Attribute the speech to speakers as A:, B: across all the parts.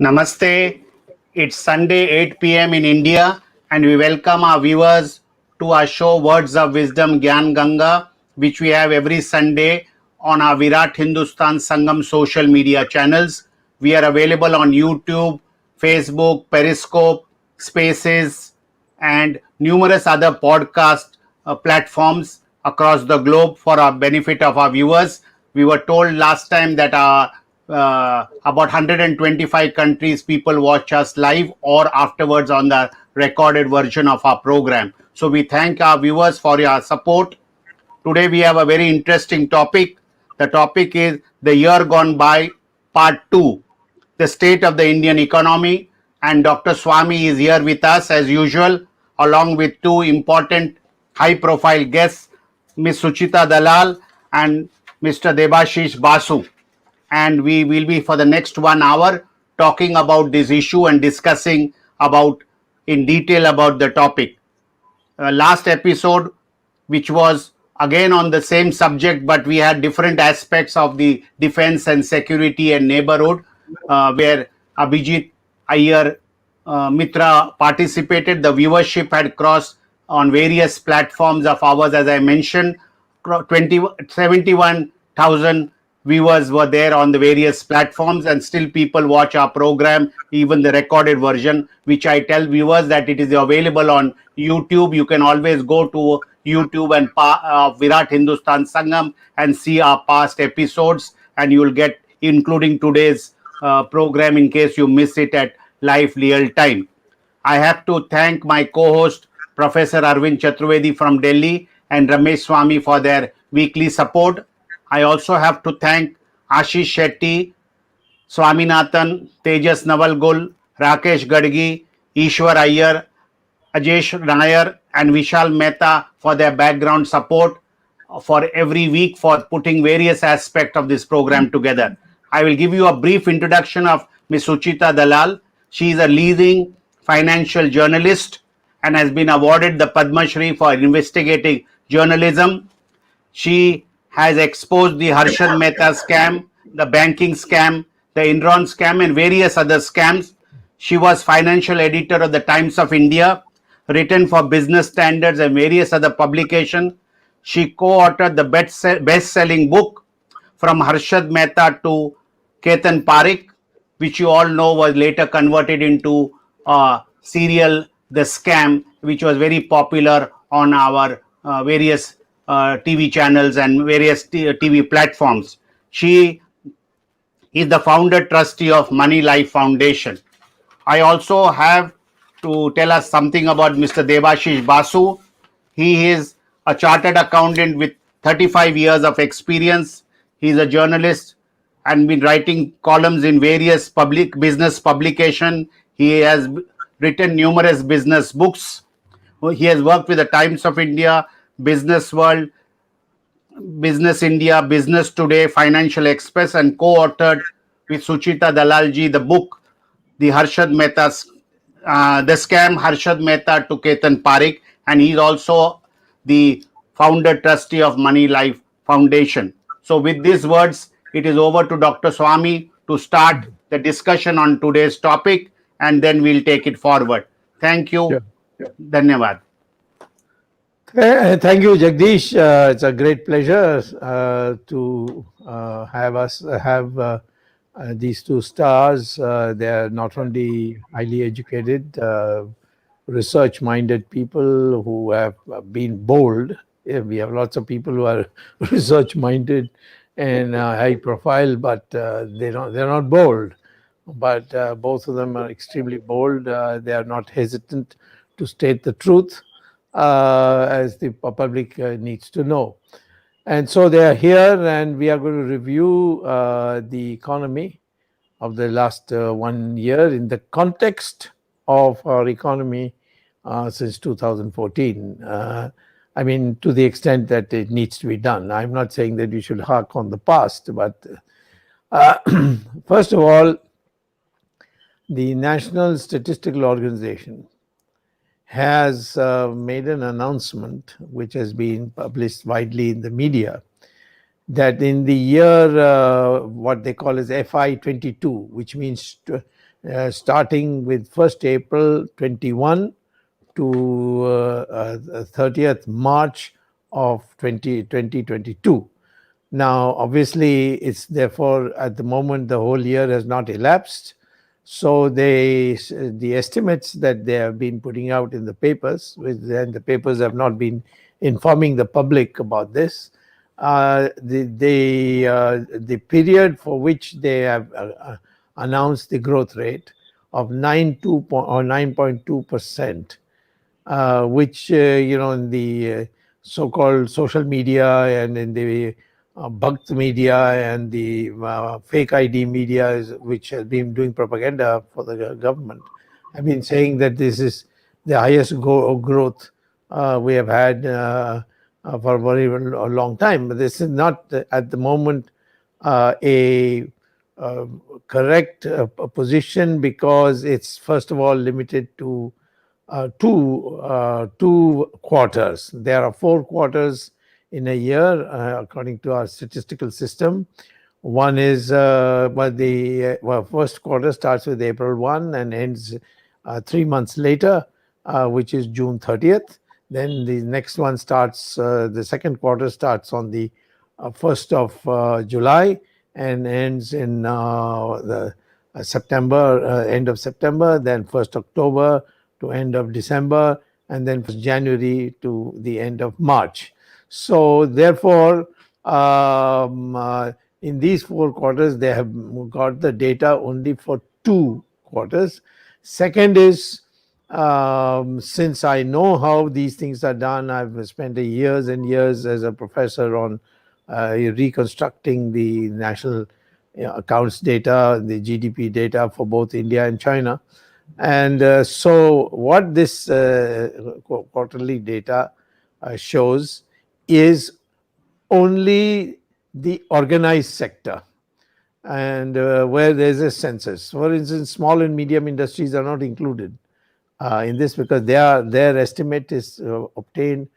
A: Namaste. It's Sunday 8 p.m. in India, and we welcome our viewers to our show Words of Wisdom Gyan Ganga, which we have every Sunday on our Virat Hindustan Sangam social media channels. We are available on YouTube, Facebook, Periscope, Spaces, and numerous other podcast platforms across the globe for our benefit of our viewers. We were told last time that about 125 countries people watch us live or afterwards on the recorded version of our program. So we thank our viewers for your support. Today we have a very interesting topic. The topic is the year gone by, part 2, the state of the Indian economy. And Dr. Swamy is here with us as usual, along with two important high profile guests, Ms. Sucheta Dalal and Mr. Debashis Basu. And we will be for the next 1 hour talking about this issue and discussing about in detail about the topic. Last episode, which was again on the same subject, but we had different aspects of the defense and security and neighborhood, where Abhijit Iyer Mitra participated. The viewership had crossed on various platforms of ours, as I mentioned. 71,000 viewers were there on the various platforms, and still people watch our program, even the recorded version, which I tell viewers that it is available on YouTube. You can always go to YouTube and Virat Hindustan Sangam and see our past episodes, and you will get including today's program in case you miss it at live real time. I have to thank my co-host Professor Arvind Chaturvedi from Delhi and Ramesh Swamy for their weekly support. I also have to thank Ashish Shetty, Swaminathan, Tejas Navalgul, Rakesh Gadgi, Ishwar Iyer, Ajesh Nair, and Vishal Mehta for their background support for every week for putting various aspects of this program together. I will give you a brief introduction of Ms. Sucheta Dalal. She is a leading financial journalist and has been awarded the Padma Shri for investigating journalism. She has exposed the Harshad Mehta scam, the banking scam, the Enron scam, and various other scams. She was financial editor of the Times of India, written for Business Standards and various other publications. She co-authored the best-selling book From Harshad Mehta to Ketan Parekh, which you all know was later converted into a serial, The Scam, which was very popular on our various TV channels and various TV platforms. She is the founder trustee of Money Life Foundation. I also have to tell us something about Mr. Debashis Basu. He is a chartered accountant with 35 years of experience. He is a journalist and been writing columns in various public business publications. He has written numerous business books. He has worked with the Times of India, Business World, Business India, Business Today, Financial Express, and co-authored with Sucheta Dalalji the book, The Harshad Mehta's The Scam Harshad Mehta to Ketan Parekh, and he is also the founder trustee of Money Life Foundation. So with these words, it is over to Dr. Swamy to start the discussion on today's topic, and then we'll take it forward. Thank you.
B: Sure.
A: Dhanyavad.
B: Thank you, Jagdish. It's a great pleasure to have these two stars. They are not only highly educated, research-minded people who have been bold. We have lots of people who are research-minded and high-profile, but they're not bold. But both of them are extremely bold. They are not hesitant to state the truth, as the public needs to know. And so they are here, and we are going to review the economy of the last 1 year in the context of our economy since 2014. I mean, to the extent that it needs to be done. I'm not saying that we should hark on the past, but first of all, the National Statistical Organization has made an announcement, which has been published widely in the media, that in the year what they call as FI 22, which means starting with 1st April 21 to 30th March of 2022. Now, obviously, it's therefore at the moment the whole year has not elapsed. So the estimates that they have been putting out in the papers, and the papers have not been informing the public about this. The period for which they have announced the growth rate of 9.2%, which in the so-called social media and in the Bhakt media and the fake ID media, which has been doing propaganda for the government, have been saying that this is the highest growth we have had for a very long time. But this is not at the moment a correct position, because it's first of all limited to two quarters. There are 4 quarters in a year, according to our statistical system. One is the first quarter starts with April 1 and ends 3 months later, which is June 30th. Then the next one starts, the second quarter starts on the 1st of July and ends in the September, end of September, then 1st October to end of December, and then 1st January to the end of March. So therefore, in these 4 quarters, they have got the data only for 2 quarters. Second is, since I know how these things are done, I've spent years and years as a professor on reconstructing the national accounts data, the GDP data for both India and China. And so what this quarterly data shows is only the organized sector, and where there's a census. For instance, small and medium industries are not included in this, because their estimate is obtained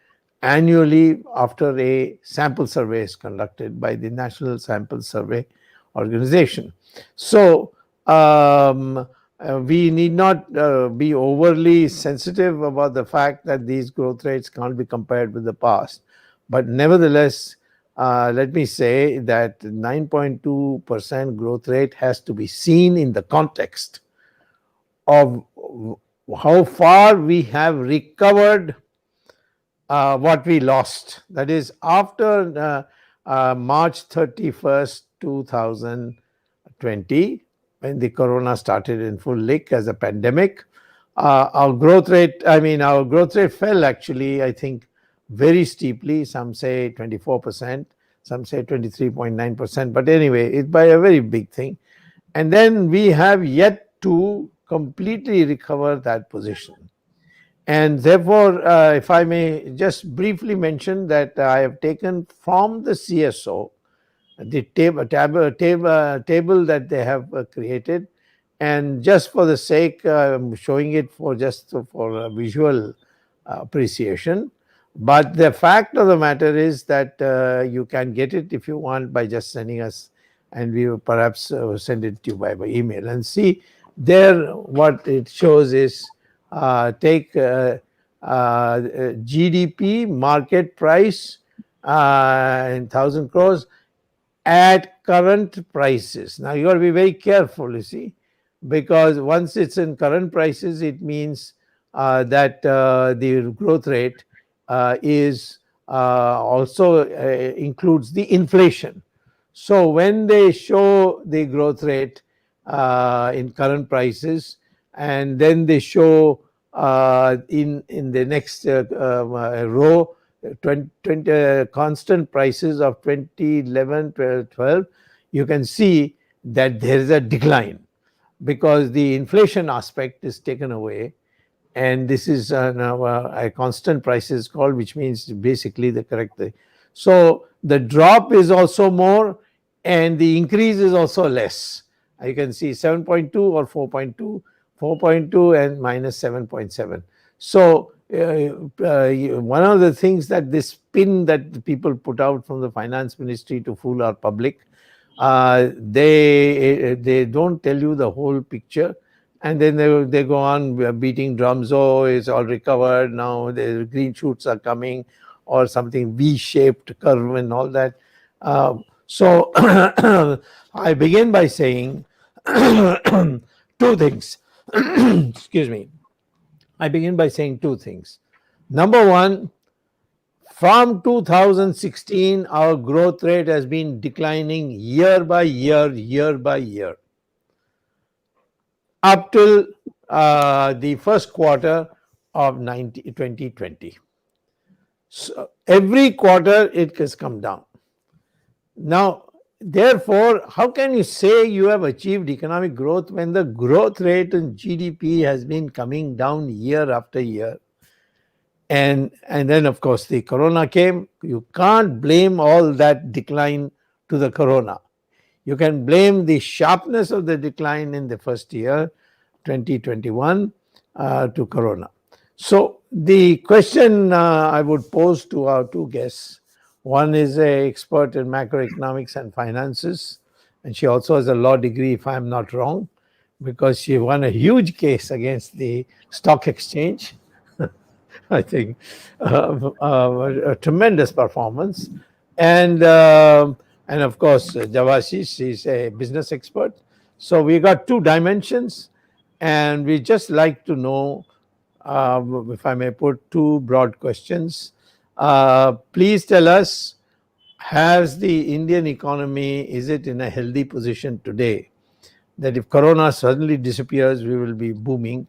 B: annually after a sample survey is conducted by the National Sample Survey Organization. So we need not be overly sensitive about the fact that these growth rates can't be compared with the past. But nevertheless, let me say that 9.2% growth rate has to be seen in the context of how far we have recovered what we lost. That is, after March 31st, 2020, when the corona started in full lick as a pandemic, our growth rate fell actually, I think, very steeply. Some say 24%, some say 23.9%, but anyway, it's by a very big thing. And then we have yet to completely recover that position. And therefore, if I may just briefly mention that I have taken from the CSO the table that they have created, and just for the sake, I'm showing it for visual appreciation. But the fact of the matter is that you can get it if you want by just sending us, and we will perhaps send it to you by email. And see there, what it shows is take GDP market price in 1,000 crores at current prices. Now you got to be very careful, you see, because once it's in current prices, it means that the growth rate is also includes the inflation. So when they show the growth rate in current prices, and then they show in the next row 20 constant prices of 2011, 12, you can see that there is a decline, because the inflation aspect is taken away, and this is now a constant prices called, which means basically the correct thing. So the drop is also more, and the increase is also less. You can see 7.2 or 4.2, 4.2 and minus 7.7. So one of the things that this spin that the people put out from the finance ministry to fool our public, they don't tell you the whole picture. and then they go on beating drums. Oh, it's all recovered now. The green shoots are coming, or something V-shaped curve and all that. So I begin by saying two things. Excuse me. I begin by saying two things. Number one, from 2016, our growth rate has been declining year by year, year by year, up till the first quarter of 2020. So every quarter it has come down. Now, therefore, how can you say you have achieved economic growth when the growth rate in GDP has been coming down year after year? And then, of course, the corona came. You can't blame all that decline to the corona. You can blame the sharpness of the decline in the first year, 2021, to corona. So the question I would pose to our two guests, one is an expert in macroeconomics and finances, and she also has a law degree, if I'm not wrong, because she won a huge case against the stock exchange. I think a tremendous performance, and of course Debashis is a business expert. So we got two dimensions, and we just like to know, if I may put two broad questions. Please tell us: has the Indian economy, is it in a healthy position today? That if Corona suddenly disappears, we will be booming,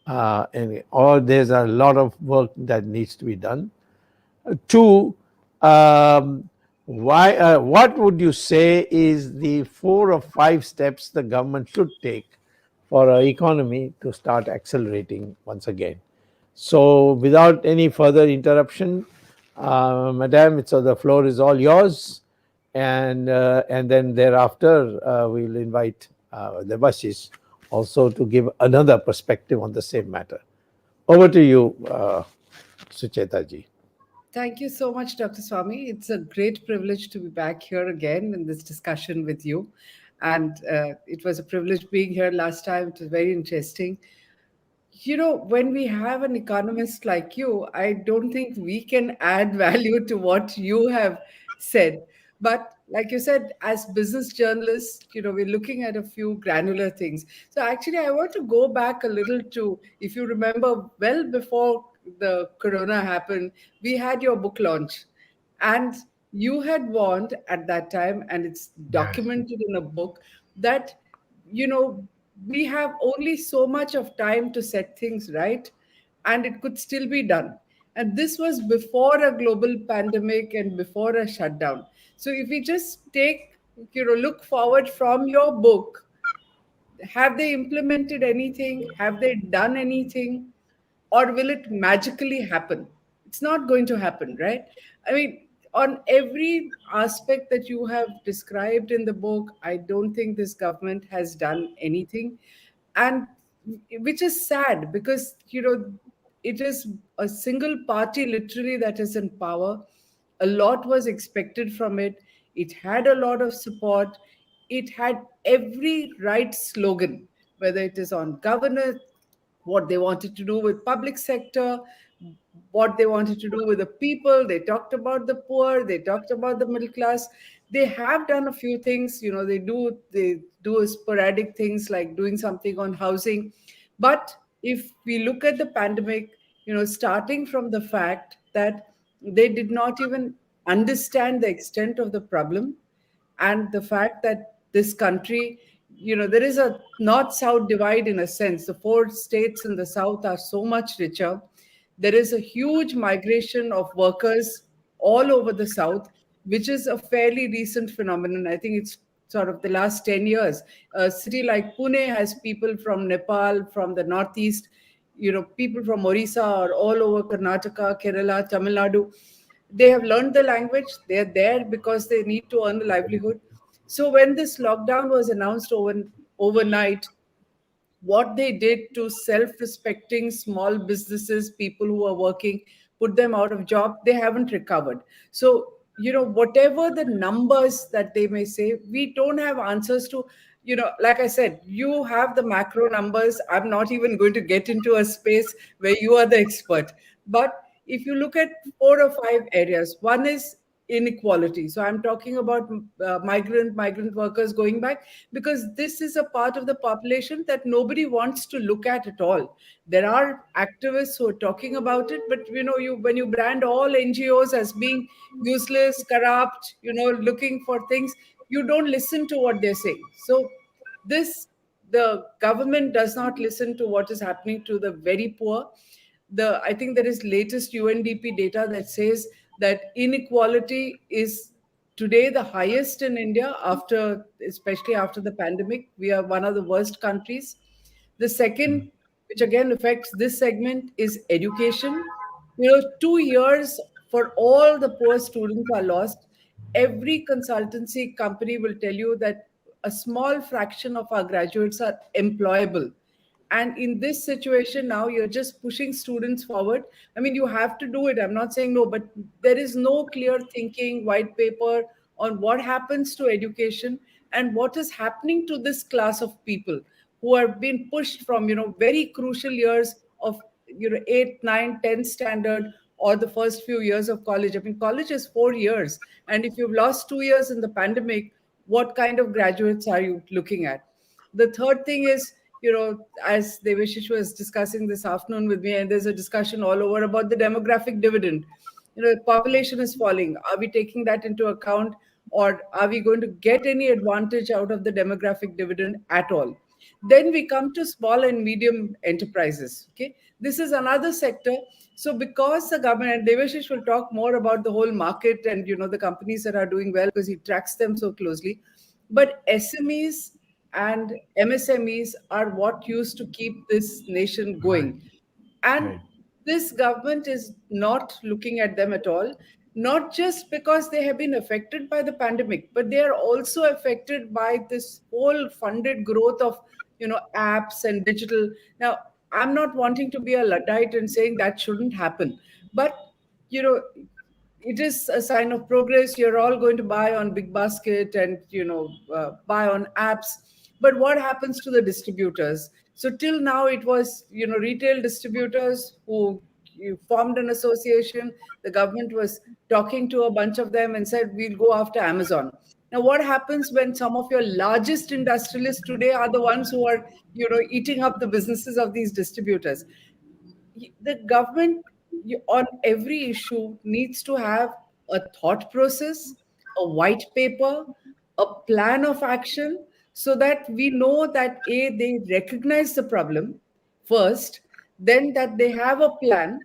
B: or there's a lot of work that needs to be done. Two, what would you say is the 4 or 5 steps the government should take for our economy to start accelerating once again? So, without any further interruption, Madam, so the floor is all yours, and then thereafter we'll invite the Debashis also to give another perspective on the same matter. Over to you, Sucheta ji.
C: Thank you so much, Dr. Swamy. It's a great privilege to be back here again in this discussion with you. And it was a privilege being here last time. It was very interesting. You know, when we have an economist like you, I don't think we can add value to what you have said. But like you said, as business journalists, we're looking at a few granular things. So actually, I want to go back a little to, if you remember, well before the corona happened, we had your book launch. And you had warned at that time, and it's documented in a book, that you know we have only so much of time to set things right, and it could still be done. And this was before a global pandemic and before a shutdown. So if we just take, look forward from your book, have they implemented anything? Have they done anything? Or will it magically happen? It's not going to happen, right? I mean, on every aspect that you have described in the book, I don't think this government has done anything. And which is sad because, it is a single party literally that is in power. A lot was expected from it. It had a lot of support. It had every right slogan, whether it is on governance, what they wanted to do with public sector, what they wanted to do with the people. They talked about the poor, they talked about the middle class. They have done a few things, they do sporadic things like doing something on housing. But if we look at the pandemic, starting from the fact that they did not even understand the extent of the problem, and the fact that this country, there is a north south divide in a sense. The four states in the south are so much richer. There is a huge migration of workers all over the south, which is a fairly recent phenomenon. I think it's sort of the last 10 years. A city like Pune has people from Nepal, from the northeast, people from Orissa or all over Karnataka, Kerala, Tamil Nadu. They have learned the language. They're there because they need to earn a livelihood. So when this lockdown was announced overnight, what they did to self-respecting small businesses, people who are working, put them out of job, they haven't recovered. So, whatever the numbers that they may say, we don't have answers to like I said, you have the macro numbers. I'm not even going to get into a space where you are the expert. But if you look at 4 or 5 areas, one is inequality. So I'm talking about migrant workers going back, because this is a part of the population that nobody wants to look at all. There are activists who are talking about it, but you when you brand all NGOs as being useless, corrupt, looking for things, you don't listen to what they're saying. So this the government does not listen to what is happening to the very poor. I think there is latest UNDP data that says that inequality is today the highest in India, especially after the pandemic. We are one of the worst countries. The second, which again affects this segment, is education. 2 years for all the poor students are lost. Every consultancy company will tell you that a small fraction of our graduates are employable. And in this situation now, you're just pushing students forward. I mean, you have to do it. I'm not saying no, but there is no clear thinking white paper on what happens to education and what is happening to this class of people who are being pushed from, very crucial years of, 8, 9, 10 standard, or the first few years of college. I mean, college is 4 years. And if you've lost 2 years in the pandemic, what kind of graduates are you looking at? The third thing is, as Devashish was discussing this afternoon with me, and there's a discussion all over about the demographic dividend. Population is falling. Are we taking that into account, or are we going to get any advantage out of the demographic dividend at all? Then we come to small and medium enterprises. Okay, this is another sector. So because the government, and Devashish will talk more about the whole market and the companies that are doing well, because he tracks them so closely. But SMEs and MSMEs are what used to keep this nation
B: Right.
C: going. And
B: Right.
C: this government is not looking at them at all, not just because they have been affected by the pandemic, but they are also affected by this whole funded growth of, apps and digital. Now, I'm not wanting to be a Luddite and saying that shouldn't happen, but, you know, it is a sign of progress. You're all going to buy on Big Basket and buy on apps. But what happens to the distributors? So till now it was retail distributors who you formed an association. The government was talking to a bunch of them and said we'll go after Amazon. Now what happens when some of your largest industrialists today are the ones who are eating up the businesses of these distributors? The government, on every issue, needs to have a thought process, a white paper, a plan of action, so that we know that they recognize the problem first, then that they have a plan,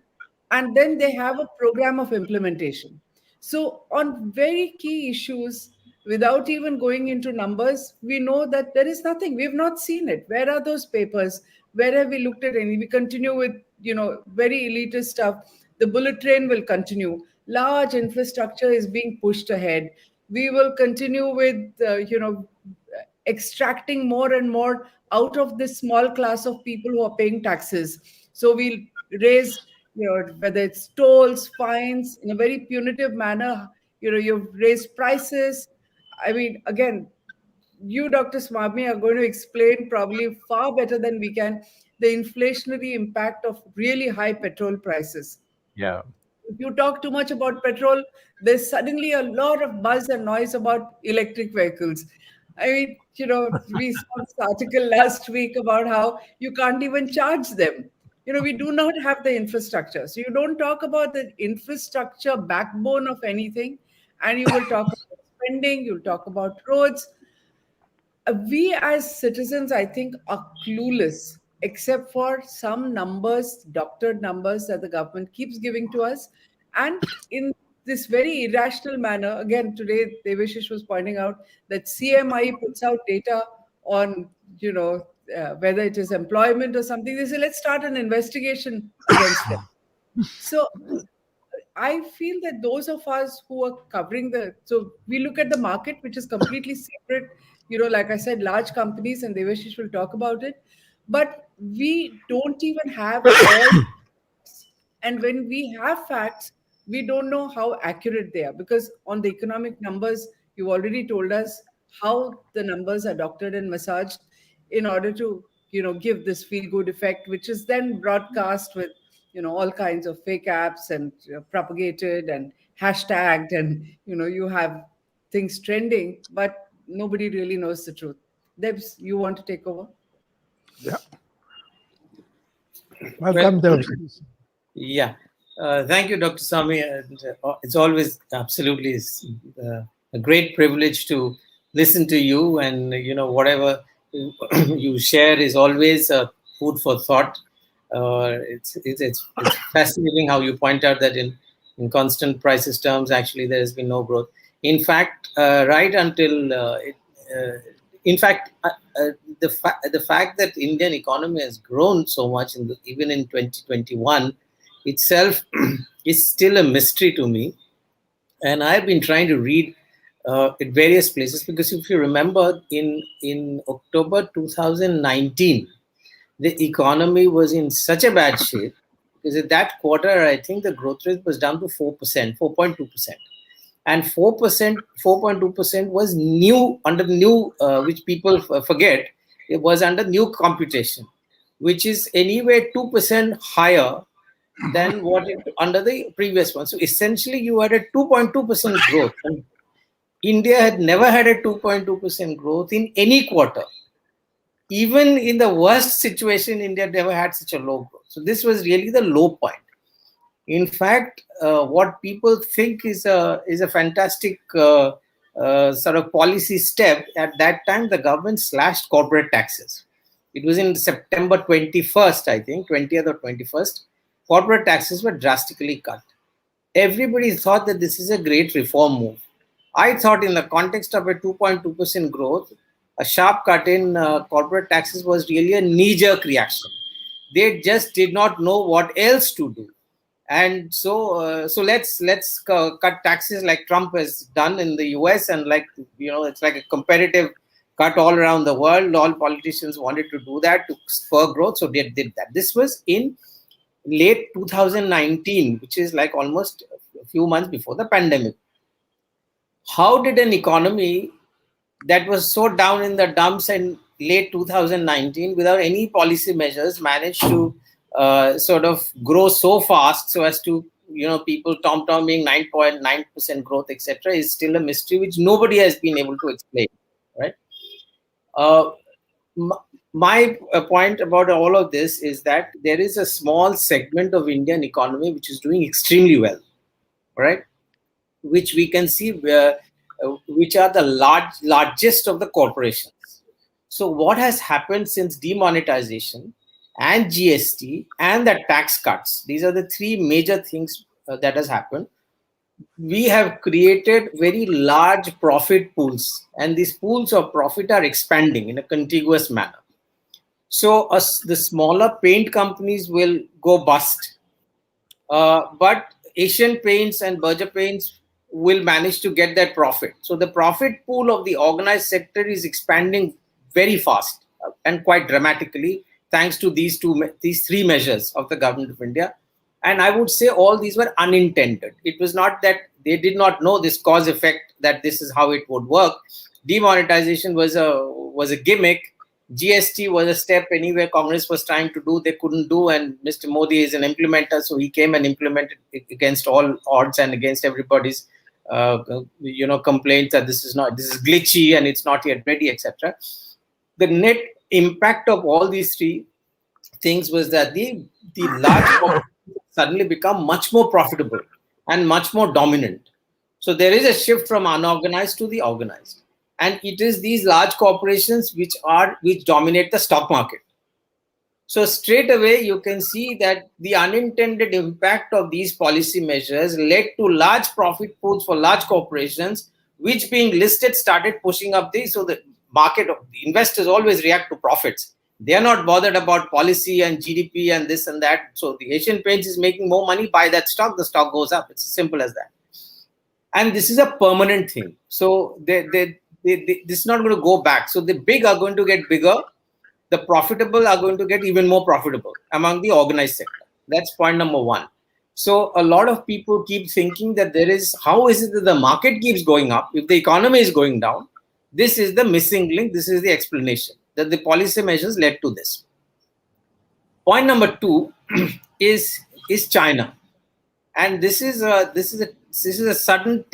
C: and then they have a program of implementation. So on very key issues, without even going into numbers, we know that there is nothing. We've not seen it. Where are those papers? Where have we looked at any? We continue with very elitist stuff. The bullet train will continue. Large infrastructure is being pushed ahead. We will continue with extracting more and more out of this small class of people who are paying taxes. So we'll raise, whether it's tolls, fines, in a very punitive manner. You've raised prices. I mean, again, you, Dr. Swamy, are going to explain probably far better than we can the inflationary impact of really high petrol prices.
B: Yeah.
C: If you talk too much about petrol, there's suddenly a lot of buzz and noise about electric vehicles. I mean, we saw this article last week about how you can't even charge them. We do not have the infrastructure. So you don't talk about the infrastructure backbone of anything, and you will talk about spending, you'll talk about roads. We as citizens, I think, are clueless, except for some numbers, doctored numbers that the government keeps giving to us. And in this very irrational manner, again, today, Devashish was pointing out that CMI puts out data on, whether it is employment or something. They say, let's start an investigation against them. So I feel that those of us who are covering so we look at the market, which is completely separate, like I said, large companies, and Devashish will talk about it, but we don't even have all. And when we have facts, we don't know how accurate they are, because on the economic numbers, you've already told us how the numbers are doctored and massaged in order to, give this feel good effect, which is then broadcast with, all kinds of fake apps and propagated and hashtagged, and you have things trending, but nobody really knows the truth. Debs, you want to take over?
B: Yeah.
D: Well,
B: Welcome, Debashis.
D: yeah. Thank you, Dr. Swamy. And, it's always absolutely a great privilege to listen to you, and whatever you share is always food for thought. It's fascinating how you point out that in constant prices terms, actually there has been no growth. In fact, right until in fact, the fact that Indian economy has grown so much, even in 2021 itself, is still a mystery to me. And I've been trying to read at various places, because if you remember, in October 2019, the economy was in such a bad shape, because at that quarter, I think the growth rate was down to 4%, 4.2%. And 4%, 4.2% was new, under new, which people forget, it was under new computation, which is anyway 2% higher than what it under the previous one. So essentially, you had a 2.2% growth. And India had never had a 2.2% growth in any quarter. Even in the worst situation, India never had such a low growth. So this was really the low point. In fact, what people think is a fantastic sort of policy step. At that time, the government slashed corporate taxes. It was in September 21st, I think, 20th or 21st. Corporate taxes were drastically cut. Everybody thought that this is a great reform move. I thought, in the context of a 2.2% growth, a sharp cut in corporate taxes was really a knee-jerk reaction. They just did not know what else to do. And so let's cut taxes like Trump has done in the US, and it's like a competitive cut all around the world. All politicians wanted to do that to spur growth, so they did that. This was in late 2019, which is like almost a few months before the pandemic. How did an economy that was so down in the dumps in late 2019, without any policy measures, manage to sort of grow so fast so as to, people tom-tomming 9.9% growth, etc., is still a mystery which nobody has been able to explain, right? My point about all of this is that there is a small segment of Indian economy which is doing extremely well, right? Which we can see which are the largest of the corporations. So what has happened since demonetization and GST and the tax cuts, these are the three major things that has happened. We have created very large profit pools, and these pools of profit are expanding in a contiguous manner. So the smaller paint companies will go bust, but Asian Paints and Berger Paints will manage to get that profit. So the profit pool of the organized sector is expanding very fast and quite dramatically, thanks to these three measures of the government of India. And I would say all these were unintended. It was not that they did not know this cause effect, that this is how it would work. Demonetization was a gimmick. GST was a step anyway Congress was trying to do, they couldn't do, and Mr. Modi is an implementer, so he came and implemented it against all odds and against everybody's complaints that this is glitchy and it's not yet ready, etc. The net impact of all these three things was that the large corporations suddenly become much more profitable and much more dominant. So there is a shift from unorganized to the organized. And it is these large corporations which dominate the stock market. So straight away, you can see that the unintended impact of these policy measures led to large profit pools for large corporations, which being listed started pushing up so the market, the investors always react to profits. They are not bothered about policy and GDP and this and that. So the Asian Paints is making more money, buy that stock, the stock goes up. It's as simple as that. And this is a permanent thing. So this is not going to go back. So the big are going to get bigger. The profitable are going to get even more profitable among the organized sector. That's point number one. So a lot of people keep thinking that how is it that the market keeps going up if the economy is going down? This is the missing link. This is the explanation that the policy measures led to this. Point number two is China, and this is a sudden.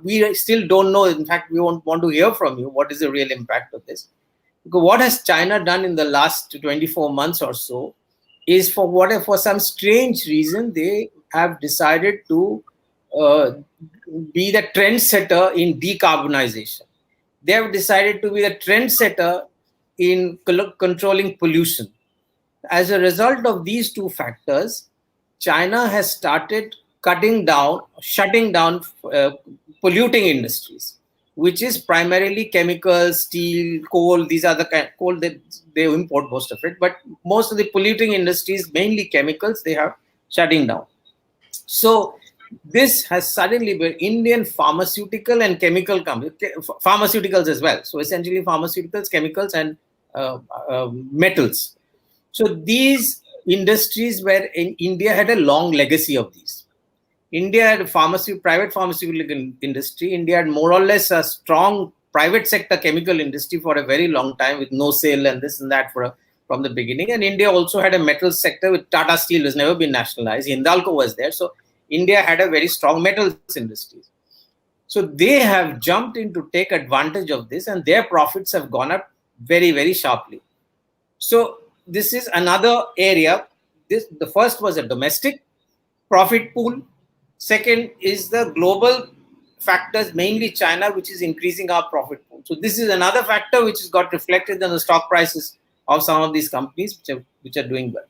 D: We still don't know. In fact, we want to hear from you what is the real impact of this. Because what has China done in the last 24 months or so is, for some strange reason, they have decided to be the trendsetter in decarbonization. They have decided to be the trendsetter in controlling pollution. As a result of these two factors, China has started shutting down polluting industries, which is primarily chemicals, steel, coal. These are the coal that they import most of it. But most of the polluting industries, mainly chemicals, they are shutting down. So this has suddenly been Indian pharmaceutical and chemical companies, pharmaceuticals as well. So essentially pharmaceuticals, chemicals, and metals. So these industries where in India had a long legacy of these. India had a private pharmaceutical industry. India had more or less a strong private sector chemical industry for a very long time with no sale and this and that from the beginning. And India also had a metal sector with Tata Steel has never been nationalized. Hindalco was there. So India had a very strong metals industry. So they have jumped in to take advantage of this, and their profits have gone up very, very sharply. So this is another area. The first was a domestic profit pool. Second is the global factors, mainly China, which is increasing our profit pool. So this is another factor which has got reflected in the stock prices of some of these companies which are doing well.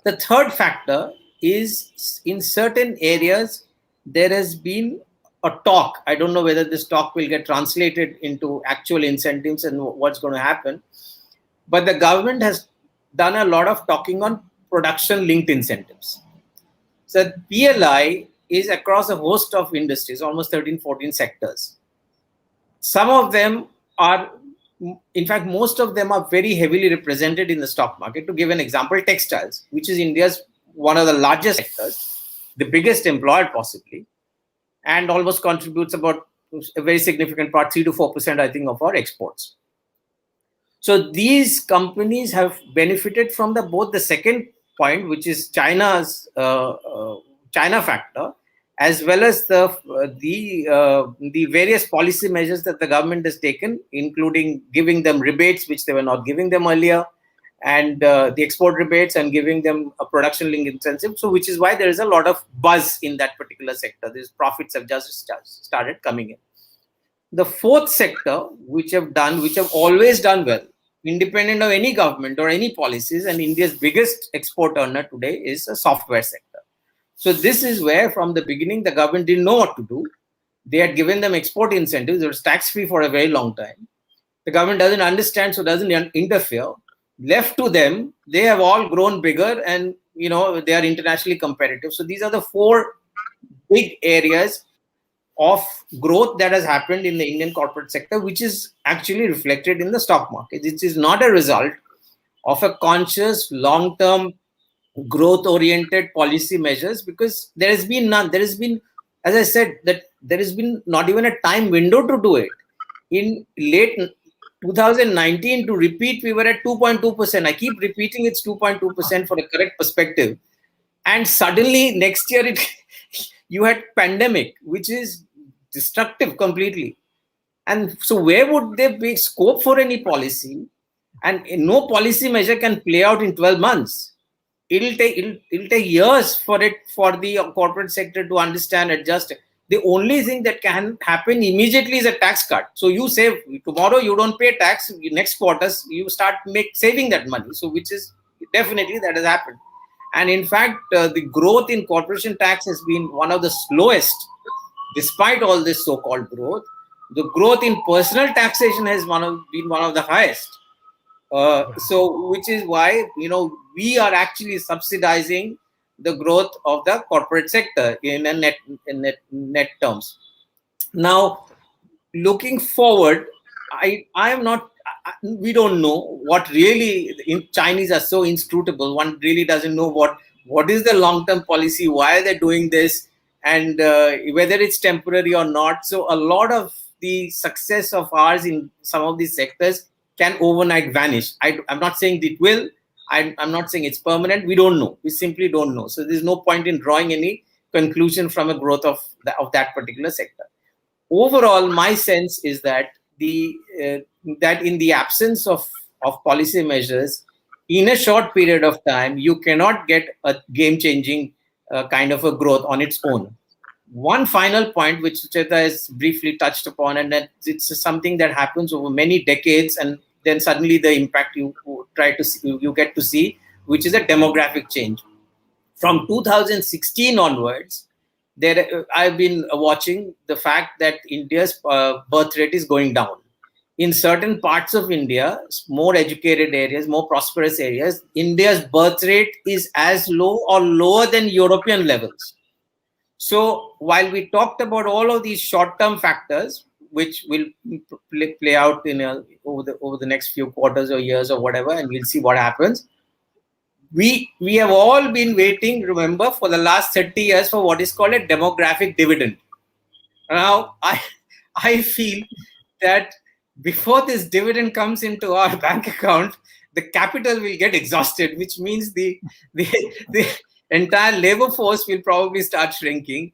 D: The third factor is in certain areas, there has been a talk. I don't know whether this talk will get translated into actual incentives and what's going to happen. But the government has done a lot of talking on production-linked incentives. So PLI is across a host of industries, almost 13, 14 sectors. Some of them are, in fact, most of them are very heavily represented in the stock market. To give an example, textiles, which is India's one of the largest sectors, the biggest employer possibly, and almost contributes about a very significant part, 3 to 4%, I think, of our exports. So these companies have benefited from both the second point, which is China's China factor, as well as the various policy measures that the government has taken, including giving them rebates, which they were not giving them earlier, and the export rebates, and giving them a production-linked incentive. So, which is why there is a lot of buzz in that particular sector. These profits have just started coming in. The fourth sector, which have always done well, independent of any government or any policies, and India's biggest export earner today is a software sector. So this is where from the beginning, the government didn't know what to do. They had given them export incentives. It was tax-free for a very long time. The government doesn't understand, so doesn't interfere. Left to them, they have all grown bigger, and they are internationally competitive. So these are the four big areas of growth that has happened in the Indian corporate sector, which is actually reflected in the stock market. It is not a result of a conscious, long-term, growth-oriented policy measures, because there has been none. There has been, as I said, that there has been not even a time window to do it. In late 2019, to repeat, we were at 2.2%. I keep repeating it's 2.2% for a correct perspective. And suddenly next year, you had pandemic, which is destructive completely. And so where would there be scope for any policy? And no policy measure can play out in 12 months. It'll take years for the corporate sector to understand, adjust. The only thing that can happen immediately is a tax cut. So you save tomorrow, you don't pay tax. Next quarter, you start saving that money. So which is definitely that has happened. And in fact, the growth in corporation tax has been one of the slowest, despite all this so-called growth. The growth in personal taxation has been one of the highest. So, which is why we are actually subsidizing the growth of the corporate sector in net terms. Now, looking forward, I am not. We don't know what really. Chinese are so inscrutable. One really doesn't know what is the long-term policy. Why are they doing this? and whether it's temporary or not. So a lot of the success of ours in some of these sectors can overnight vanish. I'm not saying it will. I'm not saying it's permanent. We don't know. We simply don't know. So there's no point in drawing any conclusion from a growth of that particular sector. Overall, my sense is that that in the absence of policy measures, in a short period of time, you cannot get a game-changing kind of a growth on its own. One final point, which Sucheta has briefly touched upon, and that it's something that happens over many decades, and then suddenly the impact you get to see, which is a demographic change. From 2016 onwards, I've been watching the fact that India's birth rate is going down. In certain parts of India, more educated areas, more prosperous areas, India's birth rate is as low or lower than European levels. So while we talked about all of these short-term factors, which will play out over the next few quarters or years or whatever, and we'll see what happens. We have all been waiting, remember, for the last 30 years for what is called a demographic dividend. Now, I feel that before this dividend comes into our bank account, the capital will get exhausted, which means the entire labor force will probably start shrinking,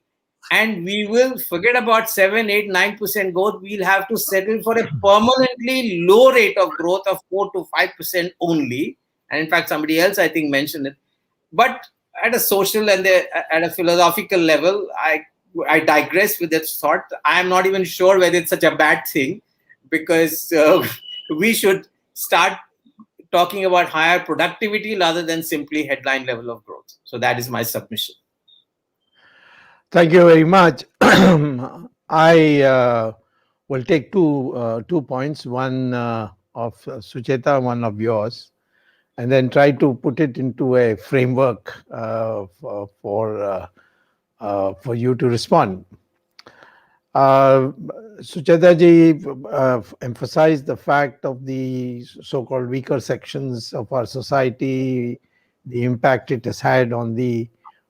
D: and we will forget about 7, 8, 9% growth. We'll have to settle for a permanently low rate of growth of 4 to 5% only. And in fact, somebody else, I think, mentioned it. But at a social and at a philosophical level, I digress with that thought. I am not even sure whether it's such a bad thing, because we should start talking about higher productivity rather than simply headline level of growth. So that is my submission.
B: Thank you very much. I will take two points, one of Sucheta, one of yours, and then try to put it into a framework for you to respond. Sucheta ji emphasized the fact of the so-called weaker sections of our society, the impact it has had on the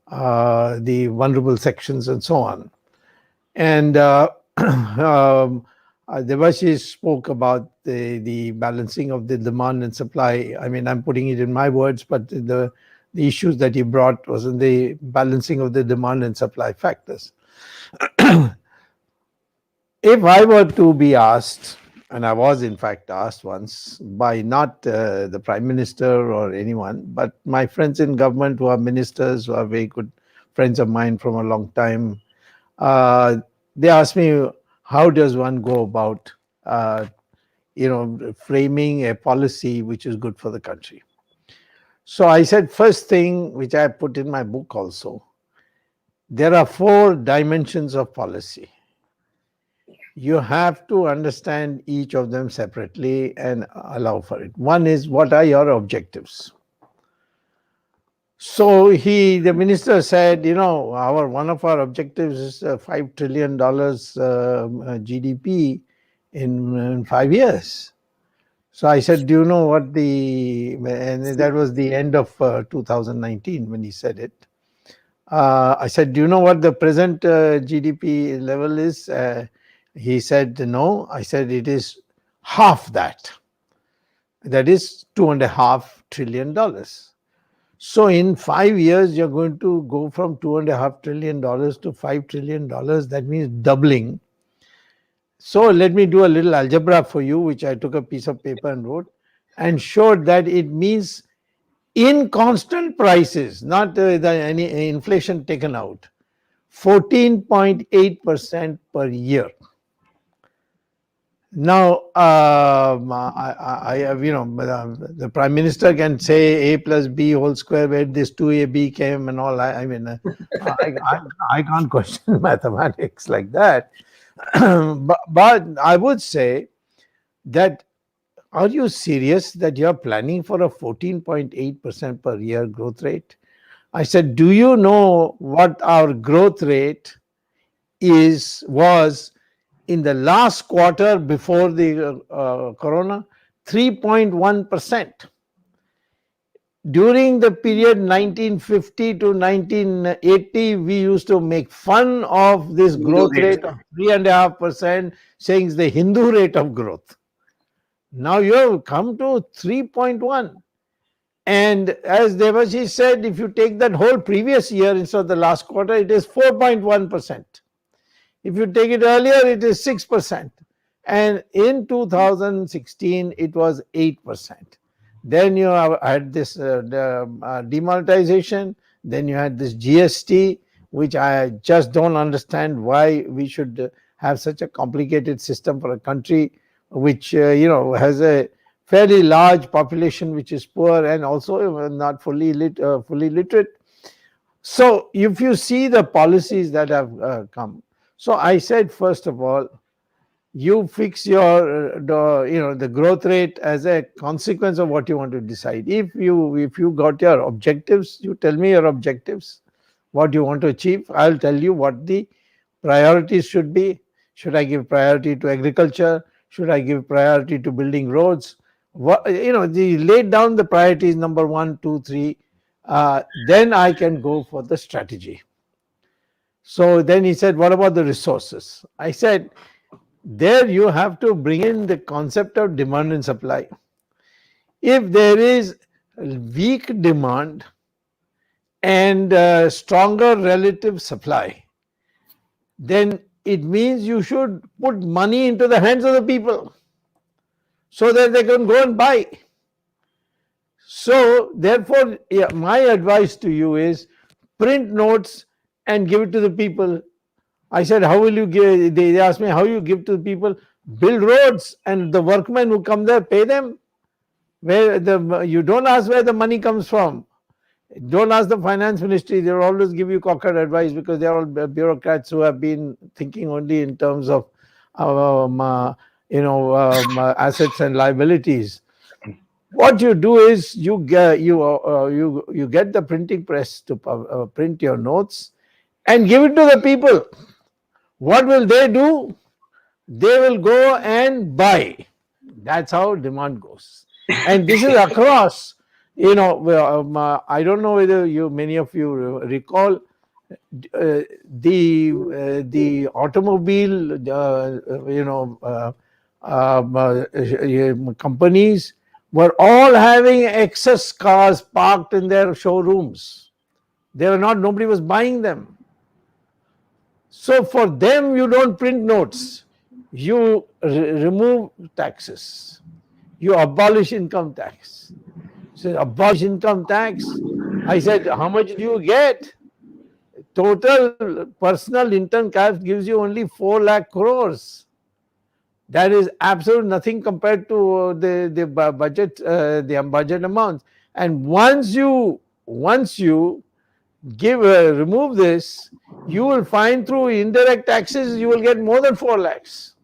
B: vulnerable sections and so on. And Debashis spoke about the balancing of the demand and supply. I mean, I'm putting it in my words, but the issues that he brought was in the balancing of the demand and supply factors. If I were to be asked, and I was in fact asked once by not the Prime Minister or anyone, but my friends in government who are ministers, who are very good friends of mine from a long time, they asked me, how does one go about framing a policy which is good for the country? So I said, first thing, which I put in my book also, there are 4 dimensions of policy. You have to understand each of them separately and allow for it. One is, what are your objectives? So the minister said, one of our objectives is $5 trillion GDP in 5 years. So I said, do you know what and that was the end of 2019 when he said it. I said, do you know what the present GDP level is? He said, no. I said, it is half that. That is $2.5 trillion. So in 5 years, you're going to go from $2.5 trillion to $5 trillion. That means doubling. So let me do a little algebra for you, which I took a piece of paper and wrote, and showed that it means in constant prices, not any inflation taken out, 14.8% per year. Now, the Prime Minister can say A plus B whole square, where this 2AB came and all. I can't question mathematics like that. but I would say that, are you serious that you're planning for a 14.8% per year growth rate? I said, do you know what our growth rate was in the last quarter before the corona? 3.1%. During the period 1950 to 1980, we used to make fun of this growth rate of 3.5%, saying it's the Hindu rate of growth. Now you have come to 3.1. And as Debashis said, if you take that whole previous year instead of the last quarter, it is 4.1%. If you take it earlier, it is 6%. And in 2016, it was 8%. Then you had this demonetization. Then you had this GST, which I just don't understand why we should have such a complicated system for a country which has a fairly large population which is poor and also not fully literate. So if you see the policies that have come, so I said, first of all, you fix your the growth rate as a consequence of what you want to decide. If you got your objectives, you tell me your objectives, what you want to achieve. I'll tell you what the priorities should be. Should I give priority to agriculture? Should I give priority to building roads? Laid down the priorities, number 1, 2, 3. Then I can go for the strategy. So then he said, what about the resources? I said, there you have to bring in the concept of demand and supply. If there is weak demand and stronger relative supply, then it means you should put money into the hands of the people so that they can go and buy. So therefore, my advice to you is print notes and give it to the people. I said, how will you give? They asked me, how you give to the people? Build roads, and the workmen who come there, pay them. You don't ask where the money comes from. Don't ask the finance ministry. They'll always give you cockeyed advice because they're all bureaucrats who have been thinking only in terms of assets and liabilities. What you do is you get the printing press to print your notes and give it to the people. What will they do? They will go and buy. That's how demand goes. And this is across, I don't know whether many of you recall the automobile, companies were all having excess cars parked in their showrooms. Nobody was buying them. So for them, you don't print notes. You remove taxes. You abolish income tax. So abolish income tax. I said, how much do you get? Total personal income tax gives you only 4 lakh crores. That is absolute nothing compared to the budget, the budget amounts. And once you remove this, you will find through indirect taxes, you will get more than 4 lakhs.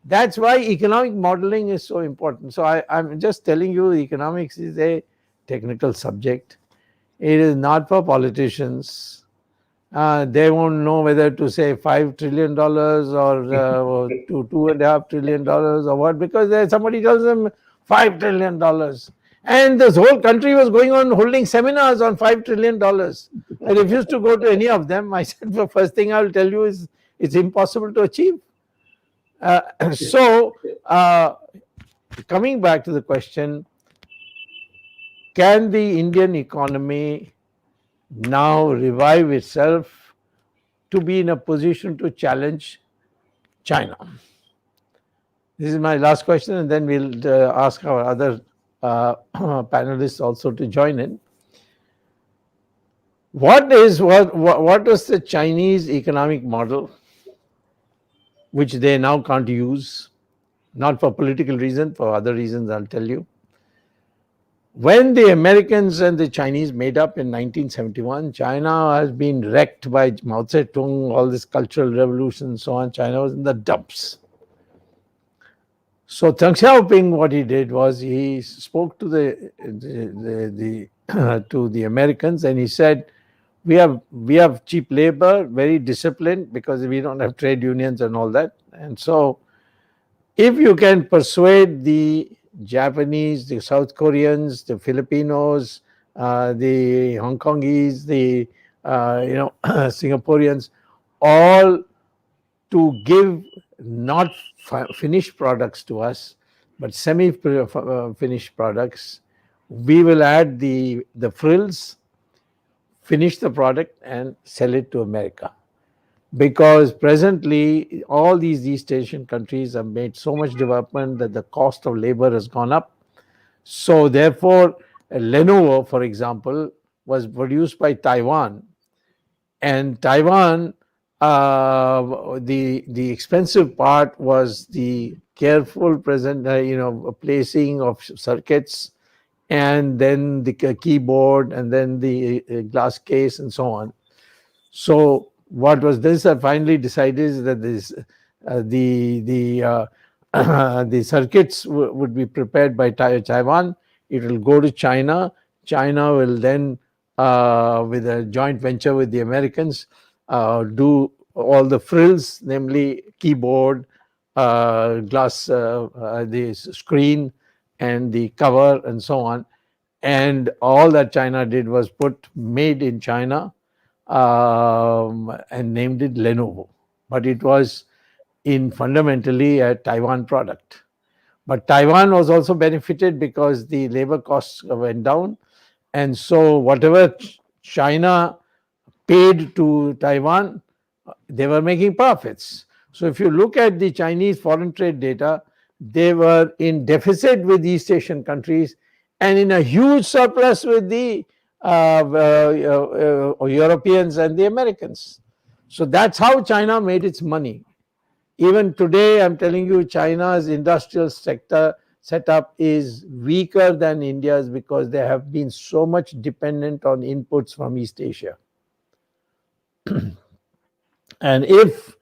B: That's why economic modeling is so important. So I'm just telling you, economics is a technical subject. It is not for politicians. They won't know whether to say $5 trillion or to $2.5 trillion or what, because somebody tells them $5 trillion. And this whole country was going on holding seminars on $5 trillion. I refused to go to any of them. I said, the first thing I will tell you is it's impossible to achieve. Coming back to the question, can the Indian economy now revive itself to be in a position to challenge China? This is my last question, and then we'll ask our other panelists also to join in. What was the Chinese economic model, which they now can't use, not for political reasons, for other reasons I'll tell you. When the Americans and the Chinese made up in 1971, China has been wrecked by Mao Zedong, all this cultural revolution and so on. China was in the dumps. So Deng Xiaoping, what he did was he spoke to the Americans, and he said, we have cheap labor, very disciplined, because we don't have trade unions and all that. And so if you can persuade the Japanese, the South Koreans, the Filipinos, the Hong Kongese, the Singaporeans, all to give not finished products to us, but semi-finished products. We will add the frills, finish the product, and sell it to America. Because presently, all these East Asian countries have made so much development that the cost of labor has gone up. So, therefore, Lenovo, for example, was produced by Taiwan, and Taiwan, the expensive part was the careful placing of circuits, and then the keyboard, and then the glass case, and so on. So what was this? I finally decided is that this the circuits would be prepared by Taiwan. It will go to China. China will then, with a joint venture with the Americans, do all the frills, namely keyboard, glass, the screen, and the cover, and so on. And all that China did was put "made in China" and named it Lenovo. But it was fundamentally a Taiwan product. But Taiwan was also benefited because the labor costs went down. And so whatever China paid to Taiwan, they were making profits. So if you look at the Chinese foreign trade data, they were in deficit with East Asian countries and in a huge surplus with the Europeans and the Americans. So that's how China made its money. Even today, I'm telling you, China's industrial sector setup is weaker than India's because they have been so much dependent on inputs from East Asia. And if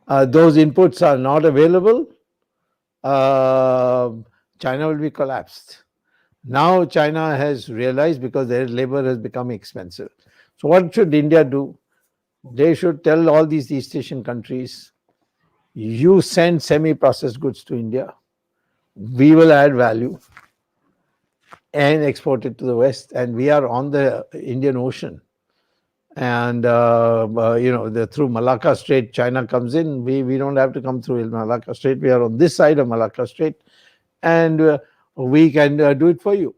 B: those inputs are not available, China will be collapsed. Now China has realized, because their labor has become expensive. So what should India do? They should tell all these East Asian countries, you send semi-processed goods to India, we will add value and export it to the West, and we are on the Indian Ocean. And through Malacca Strait, China comes in. We don't have to come through Malacca Strait. We are on this side of Malacca Strait, and we can do it for you.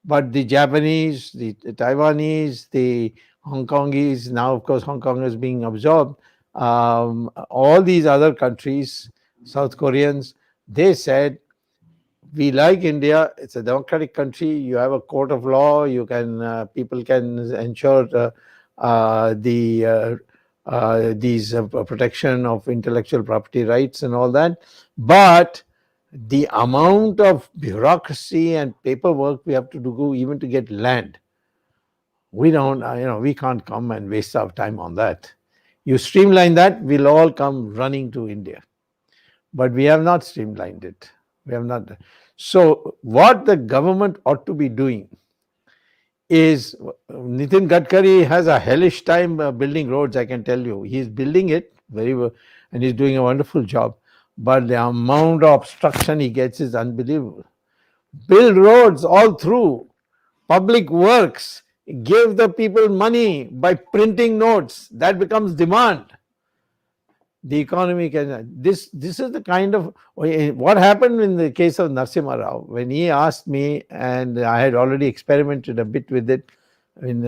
B: But the Japanese, the Taiwanese, the Hong Kongese, now of course Hong Kong is being absorbed, all these other countries, South Koreans, they said, we like India. It's a democratic country. You have a court of law. You can people can ensure these protection of intellectual property rights and all that. But the amount of bureaucracy and paperwork we have to do even to get land, we don't, we can't come and waste our time on that. You streamline that, we'll all come running to India. But we have not streamlined it. We have not. So what the government ought to be doing is, Nitin Gadkari has a hellish time building roads, I can tell you. He's building it very well and he's doing a wonderful job. But the amount of obstruction he gets is unbelievable. Build roads all through. Public works. Give the people money by printing notes. That becomes demand. The economy can. This is the kind of what happened in the case of Narasimha Rao when he asked me, and I had already experimented a bit with it with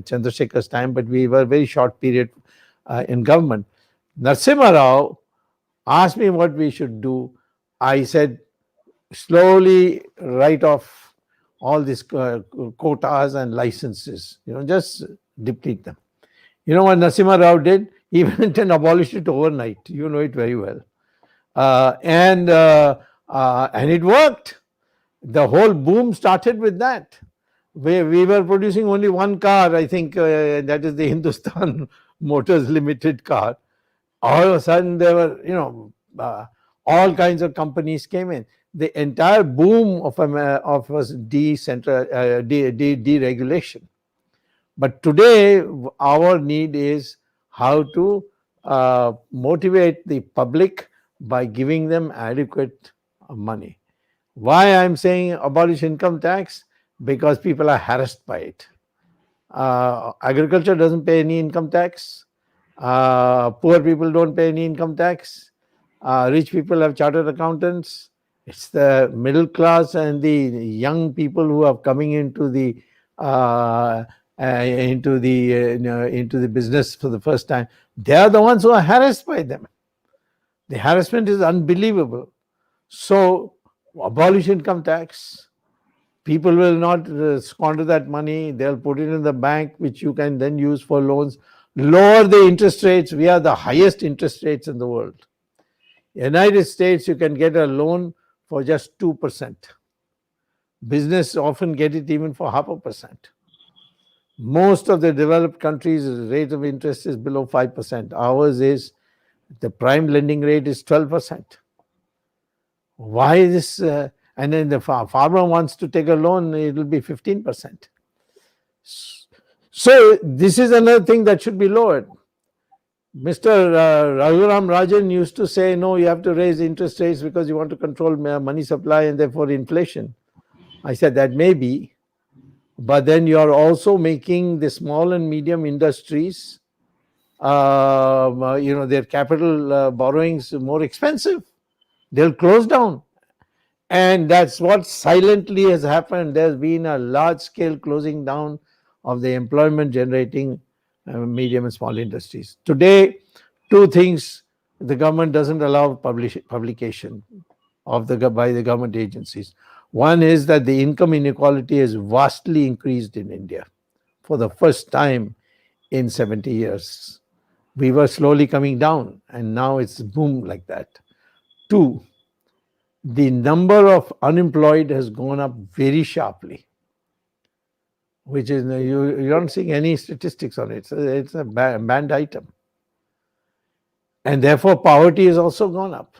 B: Chandrasekhar's time, but we were a very short period in government. Narasimha Rao asked me what we should do. I said, slowly write off all these quotas and licenses. Just deplete them. You know what Narasimha Rao did? He went and abolished it overnight. You know it very well. And it worked. The whole boom started with that. We were producing only one car, I think, that is the Hindustan Motors Limited car. All of a sudden, there were, all kinds of companies came in. The entire boom of was deregulation. But today, our need is how to motivate the public by giving them adequate money. Why I'm saying abolish income tax? because people are harassed by it. Agriculture doesn't pay any income tax. Poor people don't pay any income tax. Rich people have chartered accountants. It's the middle class and the young people who are coming into the into the business for the first time. They are the ones who are harassed by them. The harassment is unbelievable. So abolish income tax. People will not squander that money. They'll put it in the bank, which you can then use for loans. Lower the interest rates. We are the highest interest rates in the world. United States, you can get a loan for just 2%. Business often get it even for 0.5%. Most of the developed countries' rate of interest is below 5%. Ours is, the prime lending rate is 12%. Why this? And then the farmer wants to take a loan, it will be 15%. So this is another thing that should be lowered. Mr. Raghuram Rajan used to say, no, you have to raise interest rates because you want to control money supply and therefore inflation. I said that may be, but then you are also making the small and medium industries, their capital borrowings more expensive. They'll close down. And that's what silently has happened. There's been a large-scale closing down of the employment-generating medium and small industries. Today, two things the government doesn't allow publication of by the government agencies. One is that the income inequality has vastly increased in India for the first time in 70 years. We were slowly coming down, and now it's boomed like that. Two, the number of unemployed has gone up very sharply, which is, you don't see any statistics on it. So it's a banned item. And therefore, poverty has also gone up.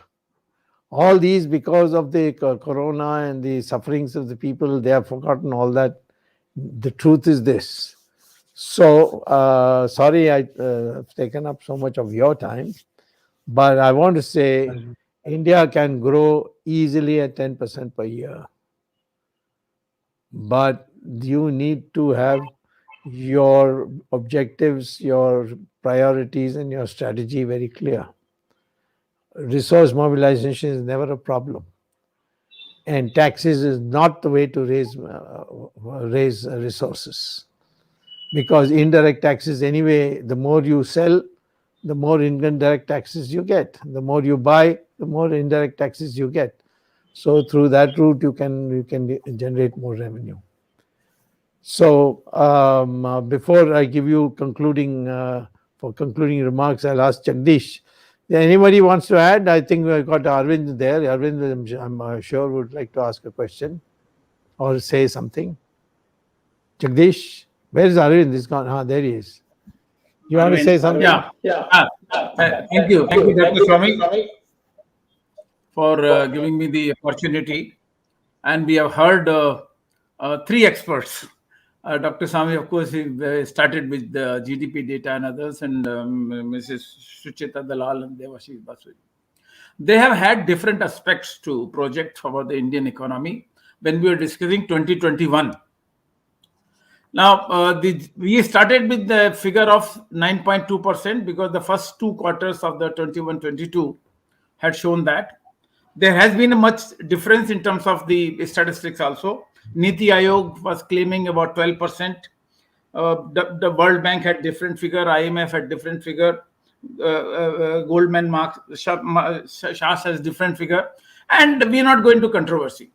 B: All these because of the corona and the sufferings of the people, they have forgotten all that. The truth is this. So, sorry I've taken up so much of your time, but I want to say India can grow easily at 10% per year. But you need to have your objectives, your priorities, and your strategy very clear. Resource mobilization is never a problem. And taxes is not the way to raise resources. Because indirect taxes, anyway, the more you sell, the more indirect taxes you get. The more you buy, the more indirect taxes you get. So through that route, you can generate more revenue. So before I give you concluding remarks, I'll ask Jagdish. Anybody wants to add? I think we've got Arvind there. Arvind, I'm sure, would like to ask a question or say something. Jagdish, where is Arvind? He's gone. There he is. You want to say something?
E: Yeah. Thank you, Dr. Swamy, for giving me the opportunity. And we have heard three experts. Dr. Swamy, of course, he started with the GDP data and others, and Mrs. Sucheta Dalal Debashis Basu. They have had different aspects to project about the Indian economy when we were discussing 2021. Now, we started with the figure of 9.2% because the first two quarters of the 21-22 had shown that. There has been a much difference in terms of the statistics also. Niti Aayog was claiming about 12%. The World Bank had different figure. IMF had different figure. Goldman Sachs has different figure. And we are not going to controversy.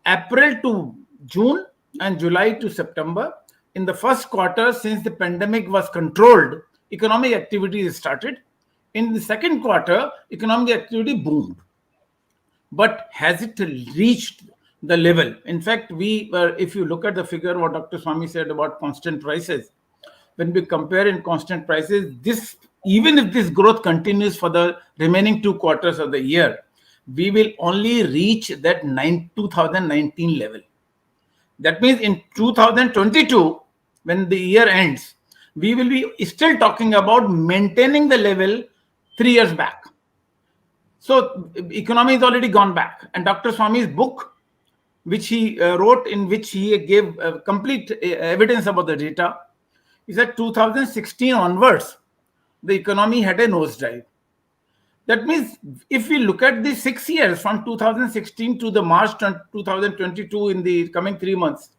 E: April to June and July to September, in the first quarter, since the pandemic was controlled, economic activity started. In the second quarter, economic activity boomed. But has it reached the level? In fact, if you look at the figure, what Dr. Swamy said about constant prices, when we compare in constant prices, even if this growth continues for the remaining 2 quarters of the year, we will only reach that 2019 level. That means in 2022, when the year ends, we will be still talking about maintaining the level 3 years back. So economy is already gone back. And Dr. Swamy's book which he wrote, in which he gave complete evidence about the data. He said 2016 onwards, the economy had a nosedive. That means if we look at the 6 years from 2016 to the March 2022, in the coming 2 months,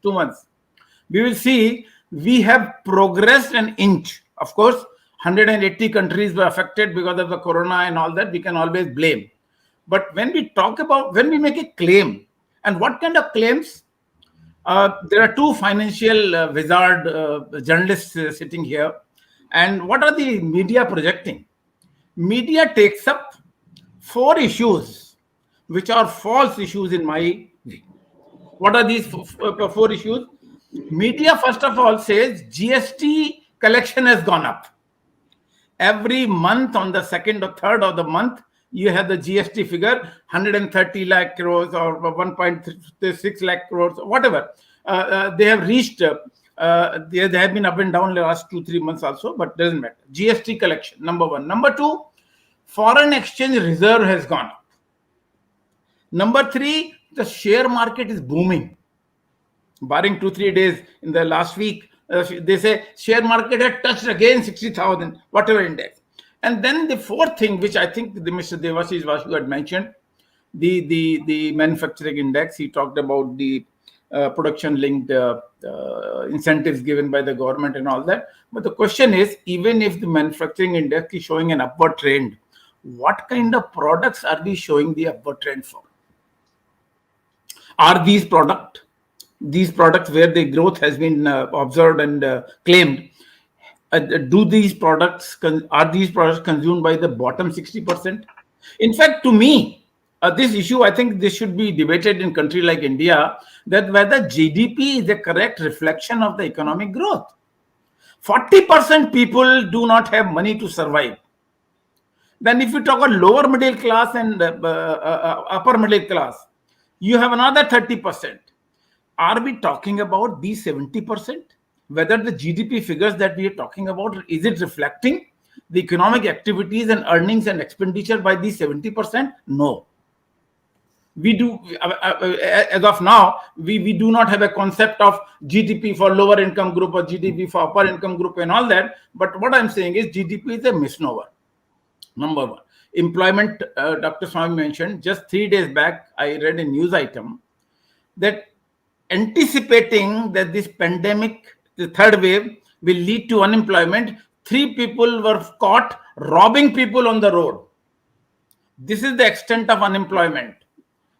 E: we will see we have progressed an inch. Of course, 180 countries were affected because of the corona and all that. We can always blame. But when we make a claim, and what kind of claims? There are two financial wizard journalists sitting here. And what are the media projecting? Media takes up 4 issues, which are false issues in my view. What are these 4 issues? Media, first of all, says GST collection has gone up. Every month, on the 2nd or 3rd of the month, you have the GST figure, 130 lakh crores or 1.6 lakh crores, whatever. They have reached, they have been up and down the last 2-3 months also, but doesn't matter. GST collection, number 1. Number 2, foreign exchange reserve has gone up. Number 3, the share market is booming. Barring 2-3 days in the last week, they say share market had touched again 60,000, whatever index. And then the 4th thing, which I think Mr. Debashis Basu had mentioned, the manufacturing index. He talked about the production-linked incentives given by the government and all that. But the question is, even if the manufacturing index is showing an upward trend, what kind of products are we showing the upward trend for? Are these products where the growth has been observed and claimed, are these products consumed by the bottom 60%? In fact, to me, this issue, I think this should be debated in a country like India, that whether GDP is a correct reflection of the economic growth. 40% people do not have money to survive. Then if you talk about lower middle class and upper middle class, you have another 30%. Are we talking about these 70%? Whether the GDP figures that we are talking about, is it reflecting the economic activities and earnings and expenditure by these 70%? No. We do, as of now, we do not have a concept of GDP for lower income group or GDP for upper income group and all that. But what I'm saying is GDP is a misnomer. Number 1. Employment, Dr. Swamy mentioned, just 3 days back, I read a news item that anticipating that this pandemic, the 3rd wave, will lead to unemployment, 3 people were caught robbing people on the road. This is the extent of unemployment.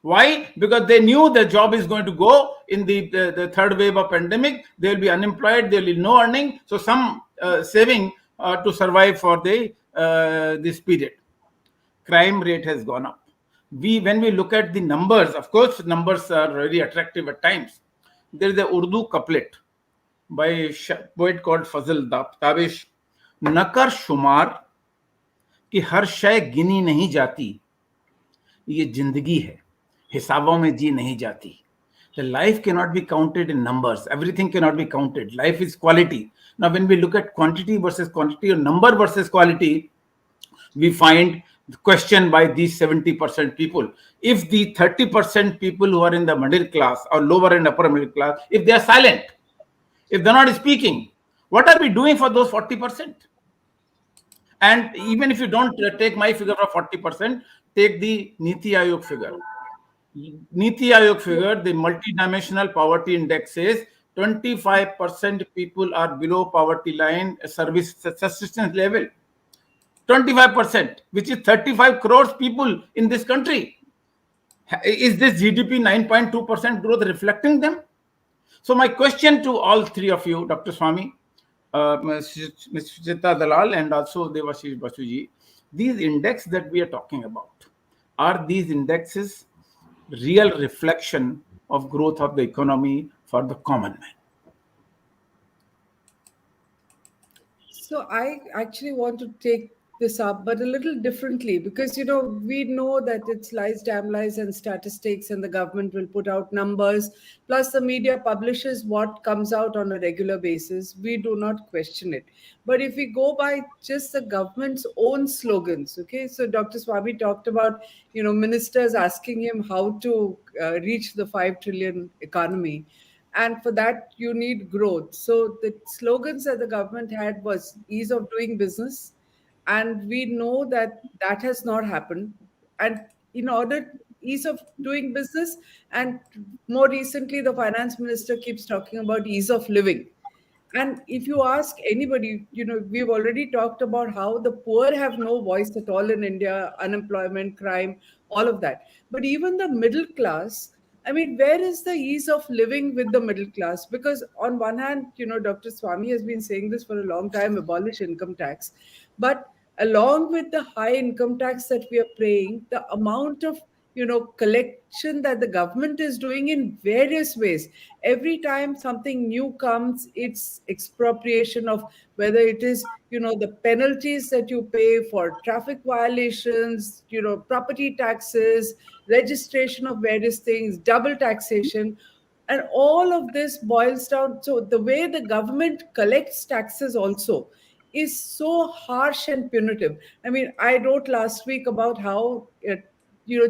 E: Why? Because they knew the job is going to go in the 3rd wave of pandemic. They will be unemployed. There will be no earning. So some saving to survive for this period. Crime rate has gone up. When we look at the numbers, of course, numbers are very attractive at times. There is a Urdu couplet by a poet called Fazl Dabish. Nakar shumar कि हर शय गिनी नहीं जाती, ये जिंदगी है, हिसाबों में जी नहीं जाती. The life cannot be counted in numbers. Everything cannot be counted. Life is quality. Now, when we look at quantity versus quantity or number versus quality, we find the question by these 70% people. If the 30% people who are in the middle class or lower and upper middle class, if they are silent, if they're not speaking, what are we doing for those 40%? And even if you don't take my figure of 40%, take the Niti Aayog figure. Niti Aayog figure, the multidimensional poverty index says 25% people are below poverty line service subsistence level. 25%, which is 35 crores people in this country. Is this GDP 9.2% growth reflecting them? So my question to all 3 of you, Dr. Swamy, Ms. Sucheta Dalal, and also Debashis Basu, these index that we are talking about, are these indexes real reflection of growth of the economy for the common man?
C: So I actually want to take this up, but a little differently, because we know that it's lies, damn lies, and statistics, and the government will put out numbers. Plus, the media publishes what comes out on a regular basis. We do not question it. But if we go by just the government's own slogans, okay, so Dr. Swamy talked about ministers asking him how to reach the 5 trillion economy, and for that you need growth. So the slogans that the government had was ease of doing business, and we know that that has not happened. And in order ease of doing business, and more recently the finance minister keeps talking about ease of living. And if you ask anybody, we've already talked about how the poor have no voice at all in India, unemployment, crime, all of that. But even the middle class, I mean, where is the ease of living with the middle class? Because on one hand, Dr. Swamy has been saying this for a long time, abolish income tax. But along with the high income tax that we are paying, the amount of collection that the government is doing in various ways. Every time something new comes, it's expropriation of, whether it is the penalties that you pay for traffic violations, property taxes, registration of various things, double taxation. And all of this boils down, so the way the government collects taxes also is so harsh and punitive. I mean, I wrote last week about how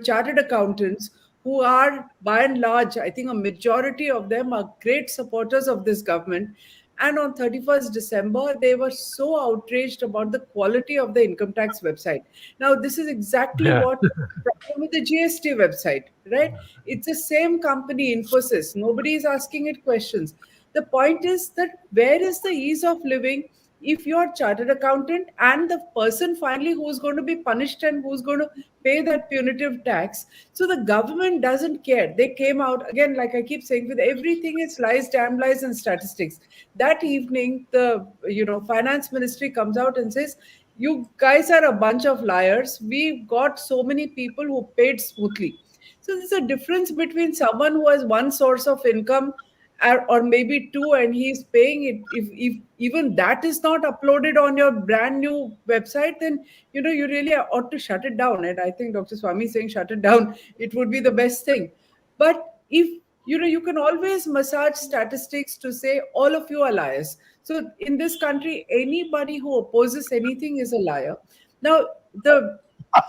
C: chartered accountants, who are by and large, I think a majority of them are great supporters of this government. And on 31st December, they were so outraged about the quality of the income tax website. Now, this is exactly
B: Yeah.
C: what the problem with the GST website, right? It's the same company, Infosys. Nobody is asking it questions. The point is that where is the ease of living if you're chartered accountant and the person finally who's going to be punished and who's going to pay that punitive tax? So the government doesn't care. They came out again, like I keep saying, with everything it's lies, damn lies, and statistics. That evening, the finance ministry comes out and says, you guys are a bunch of liars. We've got so many people who paid smoothly. So there's a difference between someone who has one source of income, or maybe two, and he's paying it. If even that is not uploaded on your brand new website, then you really ought to shut it down. And I think Dr. Swamy is saying shut it down, it would be the best thing. But if you can always massage statistics to say all of you are liars. So in this country, anybody who opposes anything is a liar. Now, the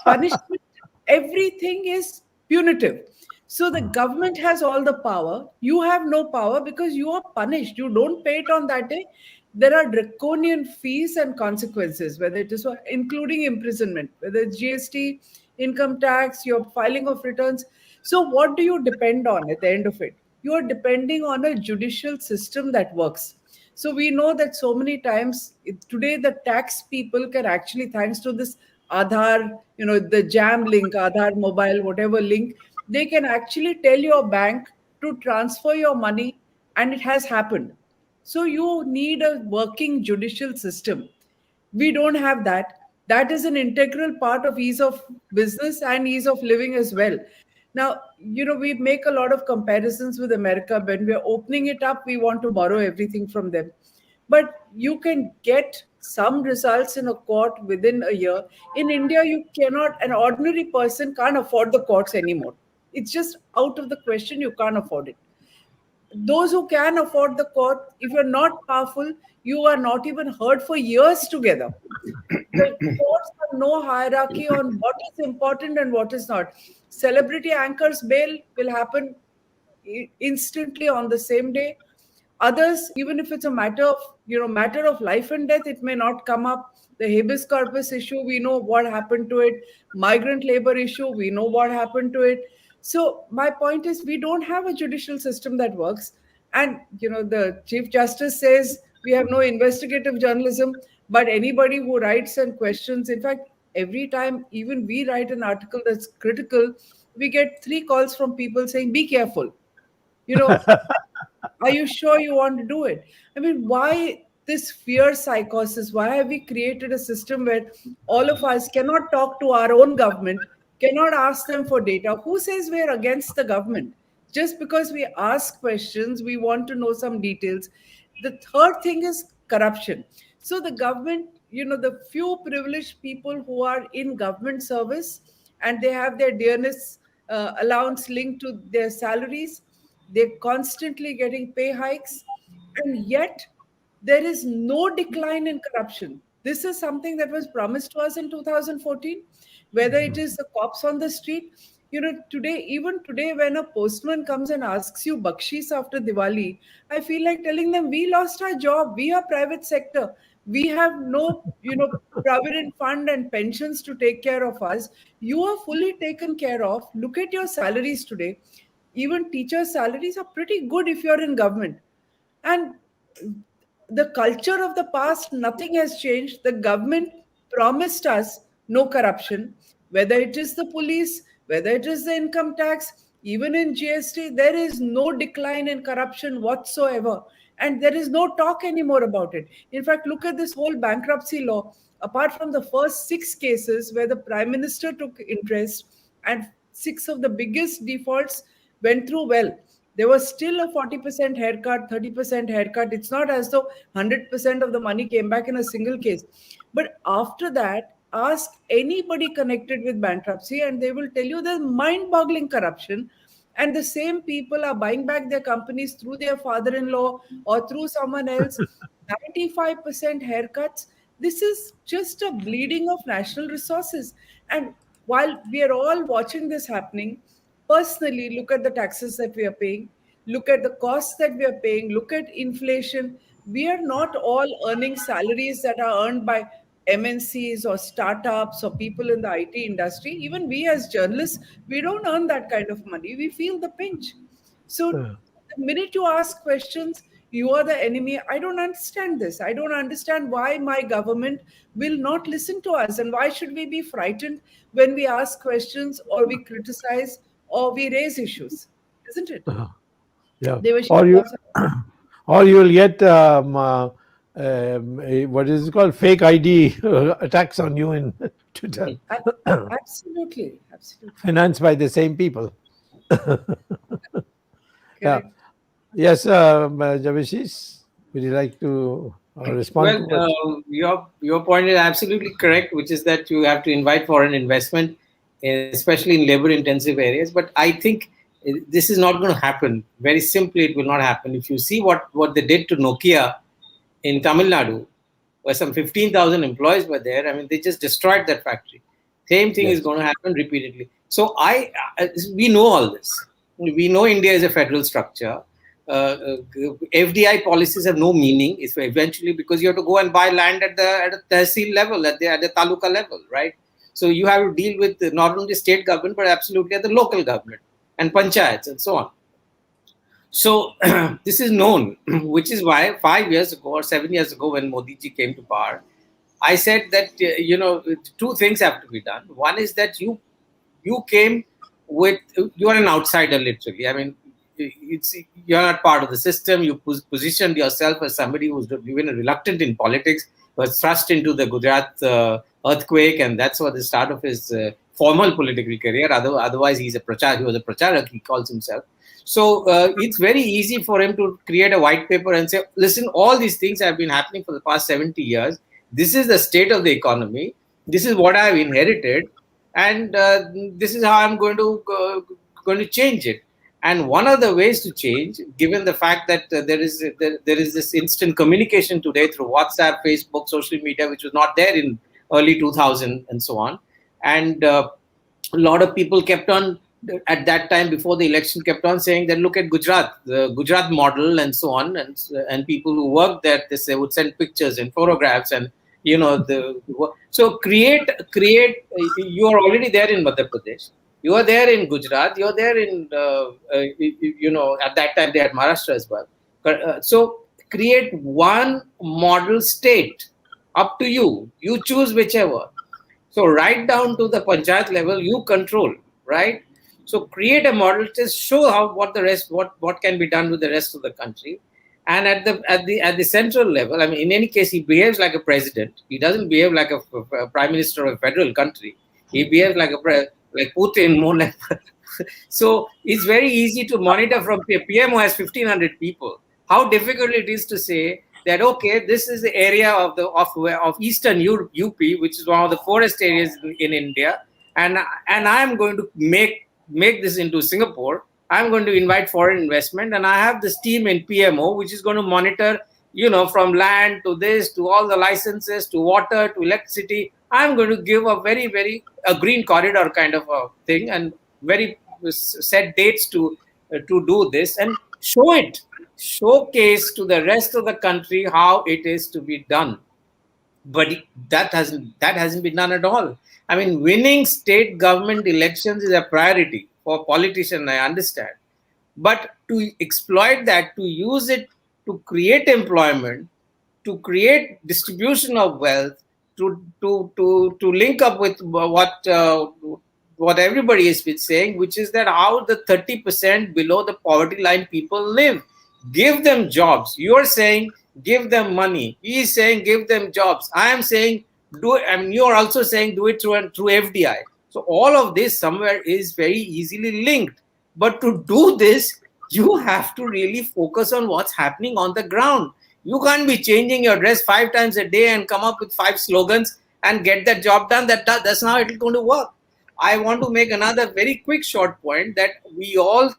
C: punishment, everything is punitive. So the government has all the power. You have no power because you are punished. You don't pay it on that day. There are draconian fees and consequences, whether it is including imprisonment, whether it's GST, income tax, your filing of returns. So what do you depend on at the end of it? You are depending on a judicial system that works. So we know that so many times today the tax people can actually, thanks to this Aadhaar, the JAM link, Aadhaar mobile, whatever link, they can actually tell your bank to transfer your money, and it has happened. So you need a working judicial system. We don't have that. That is an integral part of ease of business and ease of living as well. Now, we make a lot of comparisons with America. When we're opening it up, we want to borrow everything from them. But you can get some results in a court within a year. In India, you cannot, an ordinary person can't afford the courts anymore. It's just out of the question. You can't afford it. Those who can afford the court, if you're not powerful, you are not even heard for years together. The courts have no hierarchy on what is important and what is not. Celebrity anchors bail will happen instantly on the same day. Others, even if it's a matter of life and death, it may not come up. The habeas corpus issue, we know what happened to it. Migrant labor issue, we know what happened to it. So my point is, we don't have a judicial system that works. And the Chief Justice says we have no investigative journalism, but anybody who writes and questions, in fact, every time even we write an article that's critical, we get 3 calls from people saying, be careful. Are you sure you want to do it? I mean, why this fear psychosis? Why have we created a system where all of us cannot talk to our own government, cannot ask them for data? Who says we're against the government? Just because we ask questions, we want to know some details. The third thing is corruption. So the government, the few privileged people who are in government service and they have their dearness allowance linked to their salaries. They're constantly getting pay hikes, and yet there is no decline in corruption. This is something that was promised to us in 2014, whether it is the cops on the street. Today, even today, when a postman comes and asks you bakshis after Diwali, I feel like telling them, we lost our job. We are private sector. We have no, provident fund and pensions to take care of us. You are fully taken care of. Look at your salaries today. Even teachers' salaries are pretty good if you're in government. And the culture of the past, nothing has changed. The government promised us no corruption, whether it is the police, whether it is the income tax, even in GST, there is no decline in corruption whatsoever. And there is no talk anymore about it. In fact, look at this whole bankruptcy law. Apart from the first 6 cases where the prime minister took interest and 6 of the biggest defaults went through well, there was still a 40% haircut, 30% haircut. It's not as though 100% of the money came back in a single case. But after that, ask anybody connected with bankruptcy and they will tell you there's mind-boggling corruption. And the same people are buying back their companies through their father-in-law or through someone else. 95% haircuts. This is just a bleeding of national resources. And while we are all watching this happening, personally, look at the taxes that we are paying, look at the costs that we are paying, look at inflation. We are not all earning salaries that are earned by MNCs or startups or people in the IT industry. Even we as journalists, we don't earn that kind of money. We feel the pinch. So the minute you ask questions, you are the enemy. I don't understand this. I don't understand why my government will not listen to us. And why should we be frightened when we ask questions or we criticize or we raise issues? Isn't it?
B: Yeah.
C: Devashi,
B: Or you,
C: thoughts on-
B: or you'll get what is it called, fake ID attacks on you in Twitter,
C: Absolutely. Absolutely.
B: financed by the same people. Yeah.
C: Correct.
B: Yes, Debashis, would you like to respond to what?
D: Your point is absolutely correct, which is that you have to invite foreign investment, especially in labor-intensive areas. But I think this is not going to happen. Very simply, it will not happen. If you see what they did to Nokia in Tamil Nadu, where some 15,000 employees were there, I mean, they just destroyed that factory. Same thing is going to happen repeatedly. So we know all this. We know India is a federal structure. FDI policies have no meaning. It's eventually because you have to go and buy land at the tehsil level, at the taluka level, right? So you have to deal with not only state government but absolutely at the local government and panchayats and so on. So this is known, which is why 5 years ago or 7 years ago when Modi ji came to power, I said that 2 things have to be done. One is that you came with, you are an outsider literally. I mean, you're not part of the system. You positioned yourself as somebody who's even reluctant in politics, was thrust into the Gujarat earthquake, and that's what the start of his formal political career. Otherwise, he was a pracharak, he calls himself. So it's very easy for him to create a white paper and say, listen, all these things have been happening for the past 70 years. This is the state of the economy. This is what I've inherited, and this is how I'm going to change it. And one of the ways to change, given the fact that there is this instant communication today through WhatsApp, Facebook, social media, which was not there in early 2000 and so on. And a lot of people kept on, at that time before the election, kept on saying that look at Gujarat, the Gujarat model and so on. And people who worked there, they would send pictures and photographs and, so create, you are already there in Madhya Pradesh. You are there in Gujarat. You are there in, at that time they had Maharashtra as well. So create one model state. Up to you. You choose whichever. So right down to the panchayat level, you control, right? So create a model to show what can be done with the rest of the country. And at the central level, I mean, in any case, he behaves like a president. He doesn't behave like a prime minister of a federal country. He behaves like like Putin, more like. So it's very easy to monitor from a PM who has 1,500 people. How difficult it is to say that okay, this is the area of eastern UP, which is one of the poorest areas in India, and I'm going to make this into Singapore. I'm going to invite foreign investment, and I have this team in PMO which is going to monitor, from land to this, to all the licenses, to water, to electricity. I'm going to give a very, very a green corridor kind of a thing, and very set dates to do this and showcase to the rest of the country how it is to be done. But that hasn't been done at all. I mean, winning state government elections is a priority for politicians, I understand. But to exploit that, to use it to create employment, to create distribution of wealth, to link up with what everybody has been saying, which is that how the 30% below the poverty line people live. Give them jobs. You are saying give them money. He is saying give them jobs. I am saying do it. I mean, you are also saying do it through FDI. So all of this somewhere is very easily linked. But to do this, you have to really focus on what's happening on the ground. You can't be changing your dress 5 times a day and come up with 5 slogans and get that job done. That's not how it's going to work. I want to make another very quick short point that we all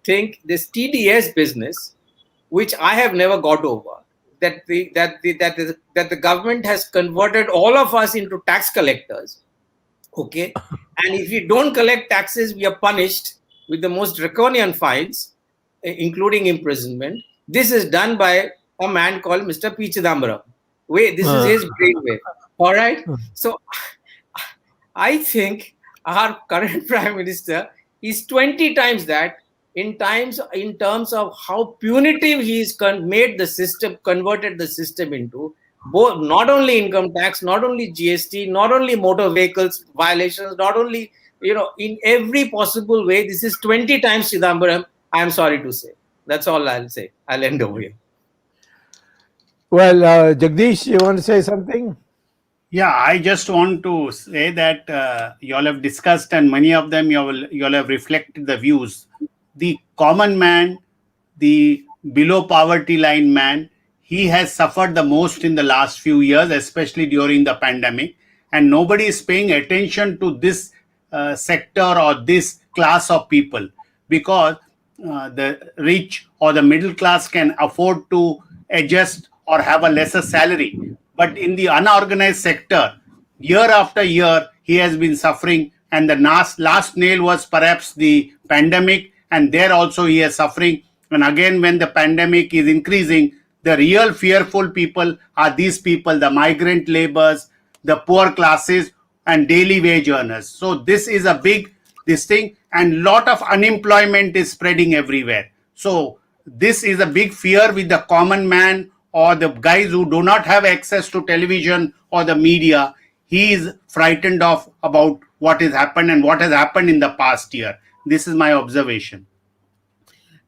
D: think this TDS business, which I have never got over, that the government has converted all of us into tax collectors. Okay, and if we don't collect taxes, we are punished with the most draconian fines, including imprisonment. This is done by a man called Mr. P. Chidambaram. This is his brainwave. All right. So I think our current Prime Minister is 20 times that in terms of how punitive he's converted the system into, both not only income tax, not only GST, not only motor vehicles violations, not only in every possible way. This is 20 times Chidambaram. I am sorry to say. That's all I'll say. I'll end over here.
B: Well, Jagdish, you want to say something?
A: Yeah, I just want to say that you all have discussed, and many of them you all have reflected the views. The common man, the below poverty line man, he has suffered the most in the last few years, especially during the pandemic, and nobody is paying attention to this sector or this class of people, because the rich or the middle class can afford to adjust or have a lesser salary. But in the unorganized sector, year after year, he has been suffering. And the last nail was perhaps the pandemic. And there also he is suffering. And again, when the pandemic is increasing, the real fearful people are these people, the migrant laborers, the poor classes, and daily wage earners. So this is a big thing. And lot of unemployment is spreading everywhere. So this is a big fear with the common man, or the guys who do not have access to television or the media. He is frightened of about what has happened and what has happened in the past year. This is my observation.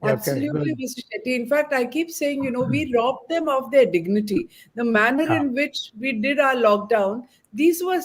C: Absolutely, Mr. Shetty. In fact, I keep saying, we robbed them of their dignity. The manner in which we did our lockdown, these were,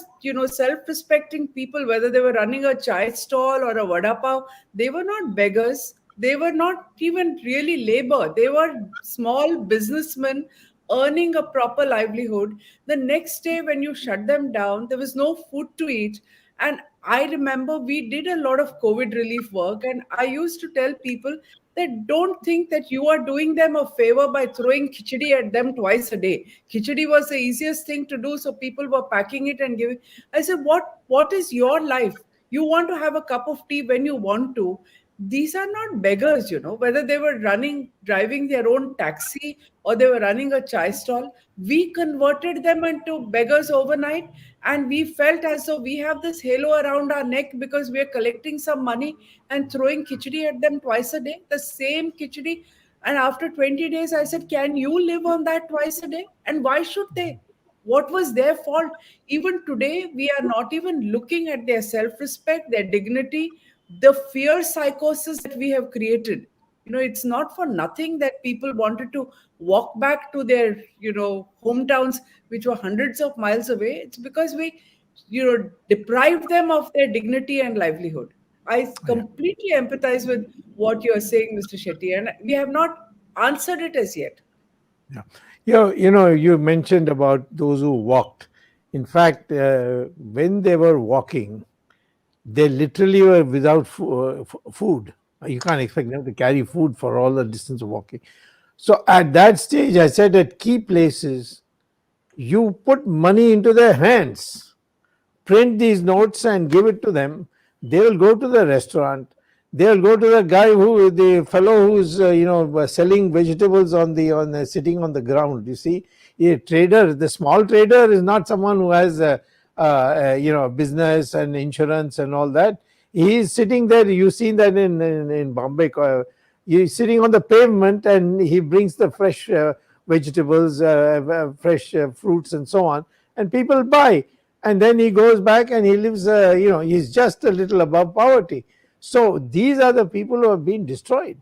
C: self-respecting people, whether they were running a chai stall or a vada pav, they were not beggars. They were not even really labor. They were small businessmen earning a proper livelihood. The next day, when you shut them down, there was no food to eat. And I remember we did a lot of COVID relief work. And I used to tell people that don't think that you are doing them a favor by throwing khichdi at them twice a day. Khichdi was the easiest thing to do. So people were packing it and giving. I said, what is your life? You want to have a cup of tea when you want to. These are not beggars, whether they were driving their own taxi or they were running a chai stall. We converted them into beggars overnight, and we felt as though we have this halo around our neck because we are collecting some money and throwing khichdi at them twice a day, the same khichdi. And after 20 days, I said, can you live on that twice a day? And why should they? What was their fault? Even today, we are not even looking at their self-respect, their dignity, the fear psychosis that we have created. It's not for nothing that people wanted to walk back to their, hometowns, which were hundreds of miles away. It's because we, deprived them of their dignity and livelihood. I completely empathize with what you're saying, Mr. Shetty, and we have not answered it as yet.
B: Yeah. You mentioned about those who walked. In fact, when they were walking, they literally were without food. You can't expect them to carry food for all the distance of walking. So at that stage, I said at key places, you put money into their hands, print these notes and give it to them. They will go to the restaurant. They'll go to the fellow who's selling vegetables sitting on the ground. You see, a trader, the small trader is not someone who has business and insurance and all that. He is sitting there. You've seen that in Bombay. He's sitting on the pavement and he brings the fresh vegetables, fresh fruits, and so on, and people buy. And then he goes back and he lives, he's just a little above poverty. So these are the people who have been destroyed.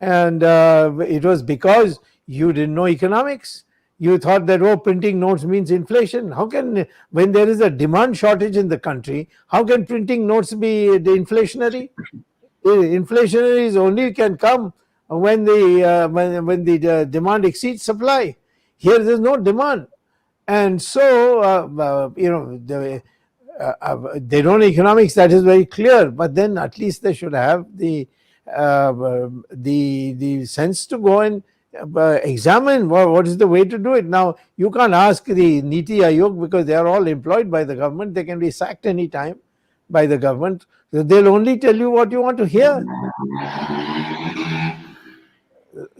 B: And it was because you didn't know economics. You thought that, oh, printing notes means inflation. How can, when there is a demand shortage in the country, how can printing notes be inflationary? Inflationary is only can come when the demand exceeds supply. Here there is no demand. And so, they don't know economics, that is very clear, but then at least they should have the sense to go and examine what is the way to do it. Now, you can't ask the Niti Aayog because they are all employed by the government. They can be sacked any time by the government. They'll only tell you what you want to hear.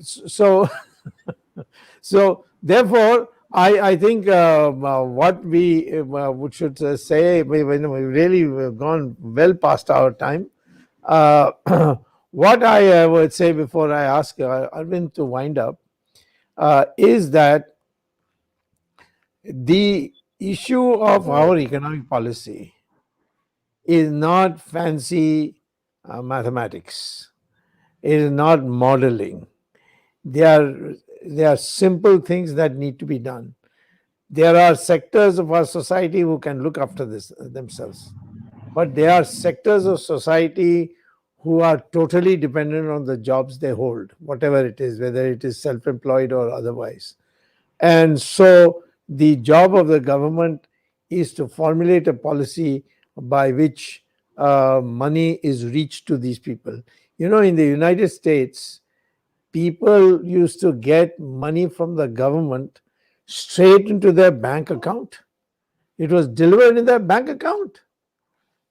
B: So, so therefore, I think what we should say, when we really gone well past our time, what I would say before I ask Arvind to wind up is that the issue of our economic policy is not fancy mathematics. It is not modeling. They are simple things that need to be done. There are sectors of our society who can look after this themselves, but there are sectors of society who are totally dependent on the jobs they hold, whatever it is, whether it is self-employed or otherwise. And so the job of the government is to formulate a policy by which money is reached to these people. In the United States, people used to get money from the government straight into their bank account. It was delivered in their bank account.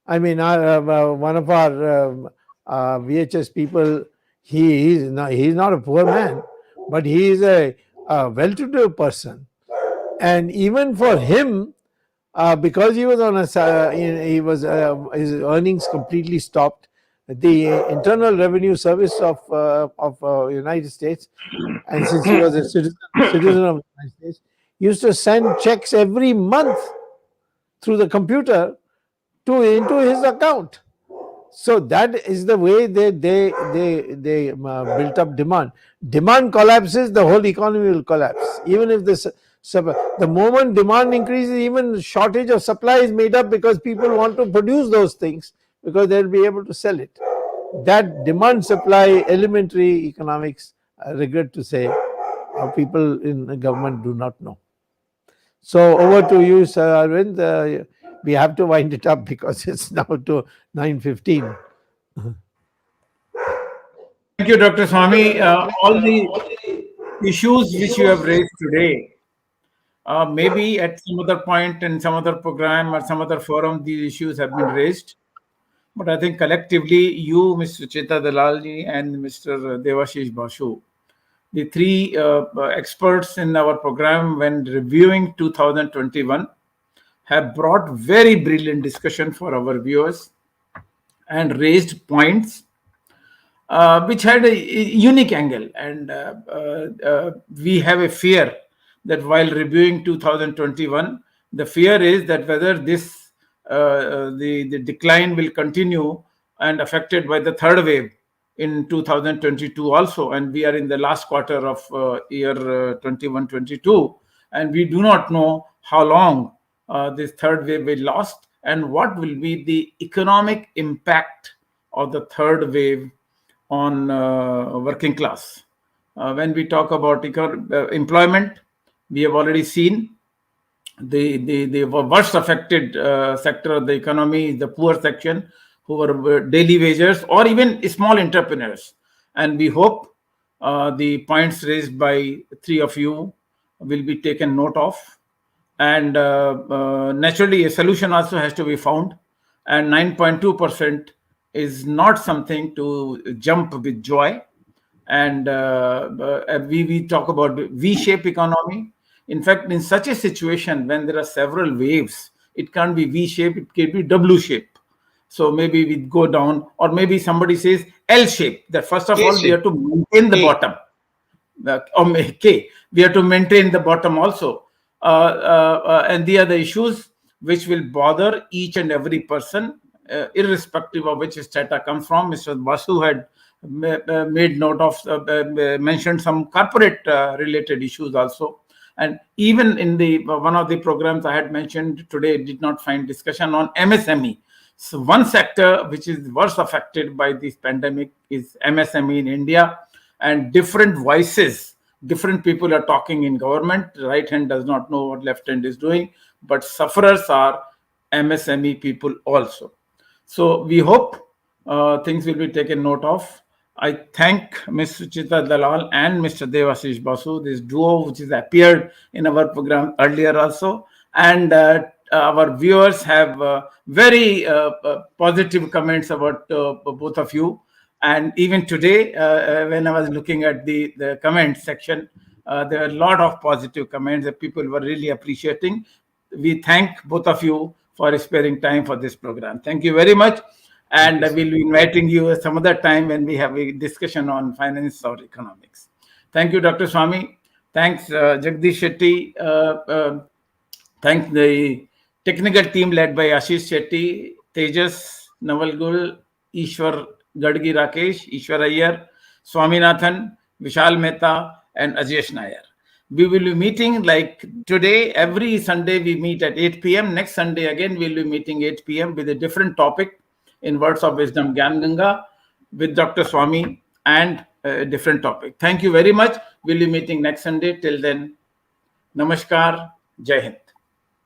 B: I mean, one of our VHS people, he's not a poor man, but he is a well-to-do person. And even for him, because he was on his earnings completely stopped, the Internal Revenue Service of United States, and since he was a citizen of the United States, used to send checks every month through the computer into his account. So that is the way they built up demand. Demand collapses, the whole economy will collapse. Even if the moment demand increases, even shortage of supply is made up because people want to produce those things because they'll be able to sell it. That demand supply elementary economics, I regret to say, people in the government do not know. So over to you, Sir Arvind. We have to wind it up because it's now to 9:15.
E: Thank you, Dr. Swamy. All the issues which you have raised today, maybe at some other point in some other program or some other forum, these issues have been raised. But I think collectively, you, Mr. Sucheta Dalal and Mr. Debashis Basu, the three experts in our program when reviewing 2021, have brought very brilliant discussion for our viewers and raised points which had a unique angle. And we have a fear that while reviewing 2021, the fear is that whether this the decline will continue and affected by the third wave in 2022 also, and we are in the last quarter of year 21-22, and we do not know how long this third wave will last and what will be the economic impact of the third wave on working class. When we talk about employment, we have already seen the worst affected sector of the economy is the poor section, who are daily wagers or even small entrepreneurs. And we hope the points raised by three of you will be taken note of. And naturally, a solution also has to be found. And 9.2% is not something to jump with joy. And we talk about V-shaped economy. In fact, in such a situation, when there are several waves, it can't be V-shaped, it can be W-shaped. So maybe we go down, or maybe somebody says L-shape, that first of all, we have to maintain the bottom. We have to maintain the bottom also. And the other issues which will bother each and every person, irrespective of which strata comes from. Mr. Basu had made note of, mentioned some corporate related issues also. And even in the one of the programs I had mentioned today, did not find discussion on MSME. So one sector which is worst affected by this pandemic is MSME in India, and different voices, different people are talking in government. Right hand does not know what left hand is doing, but sufferers are MSME people also. So we hope things will be taken note of. I thank Ms. Sucheta Dalal and Mr. Debashis Basu, this duo which has appeared in our program earlier also. And our viewers have very positive comments about both of you. And even today, when I was looking at the comment section, there are a lot of positive comments that people were really appreciating. We thank both of you for sparing time for this program. Thank you very much. And we'll be inviting you some other time when we have a discussion on finance or economics. Thank you, Dr. Swamy. Thanks, Jagdish Shetty. Thanks the technical team led by Ashish Shetty, Tejas, Navalgul, Ishwar Gadgi Rakesh, Ishwar Iyer, Swaminathan, Vishal Mehta, and Ajesh Nair. We will be meeting like today. Every Sunday we meet at 8 p.m. Next Sunday again we'll be meeting 8 p.m. with a different topic in Words of Wisdom Gyan Ganga with Dr. Swamy and a different topic. Thank you very much. We'll be meeting next Sunday. Till then, Namaskar, Jai Hind.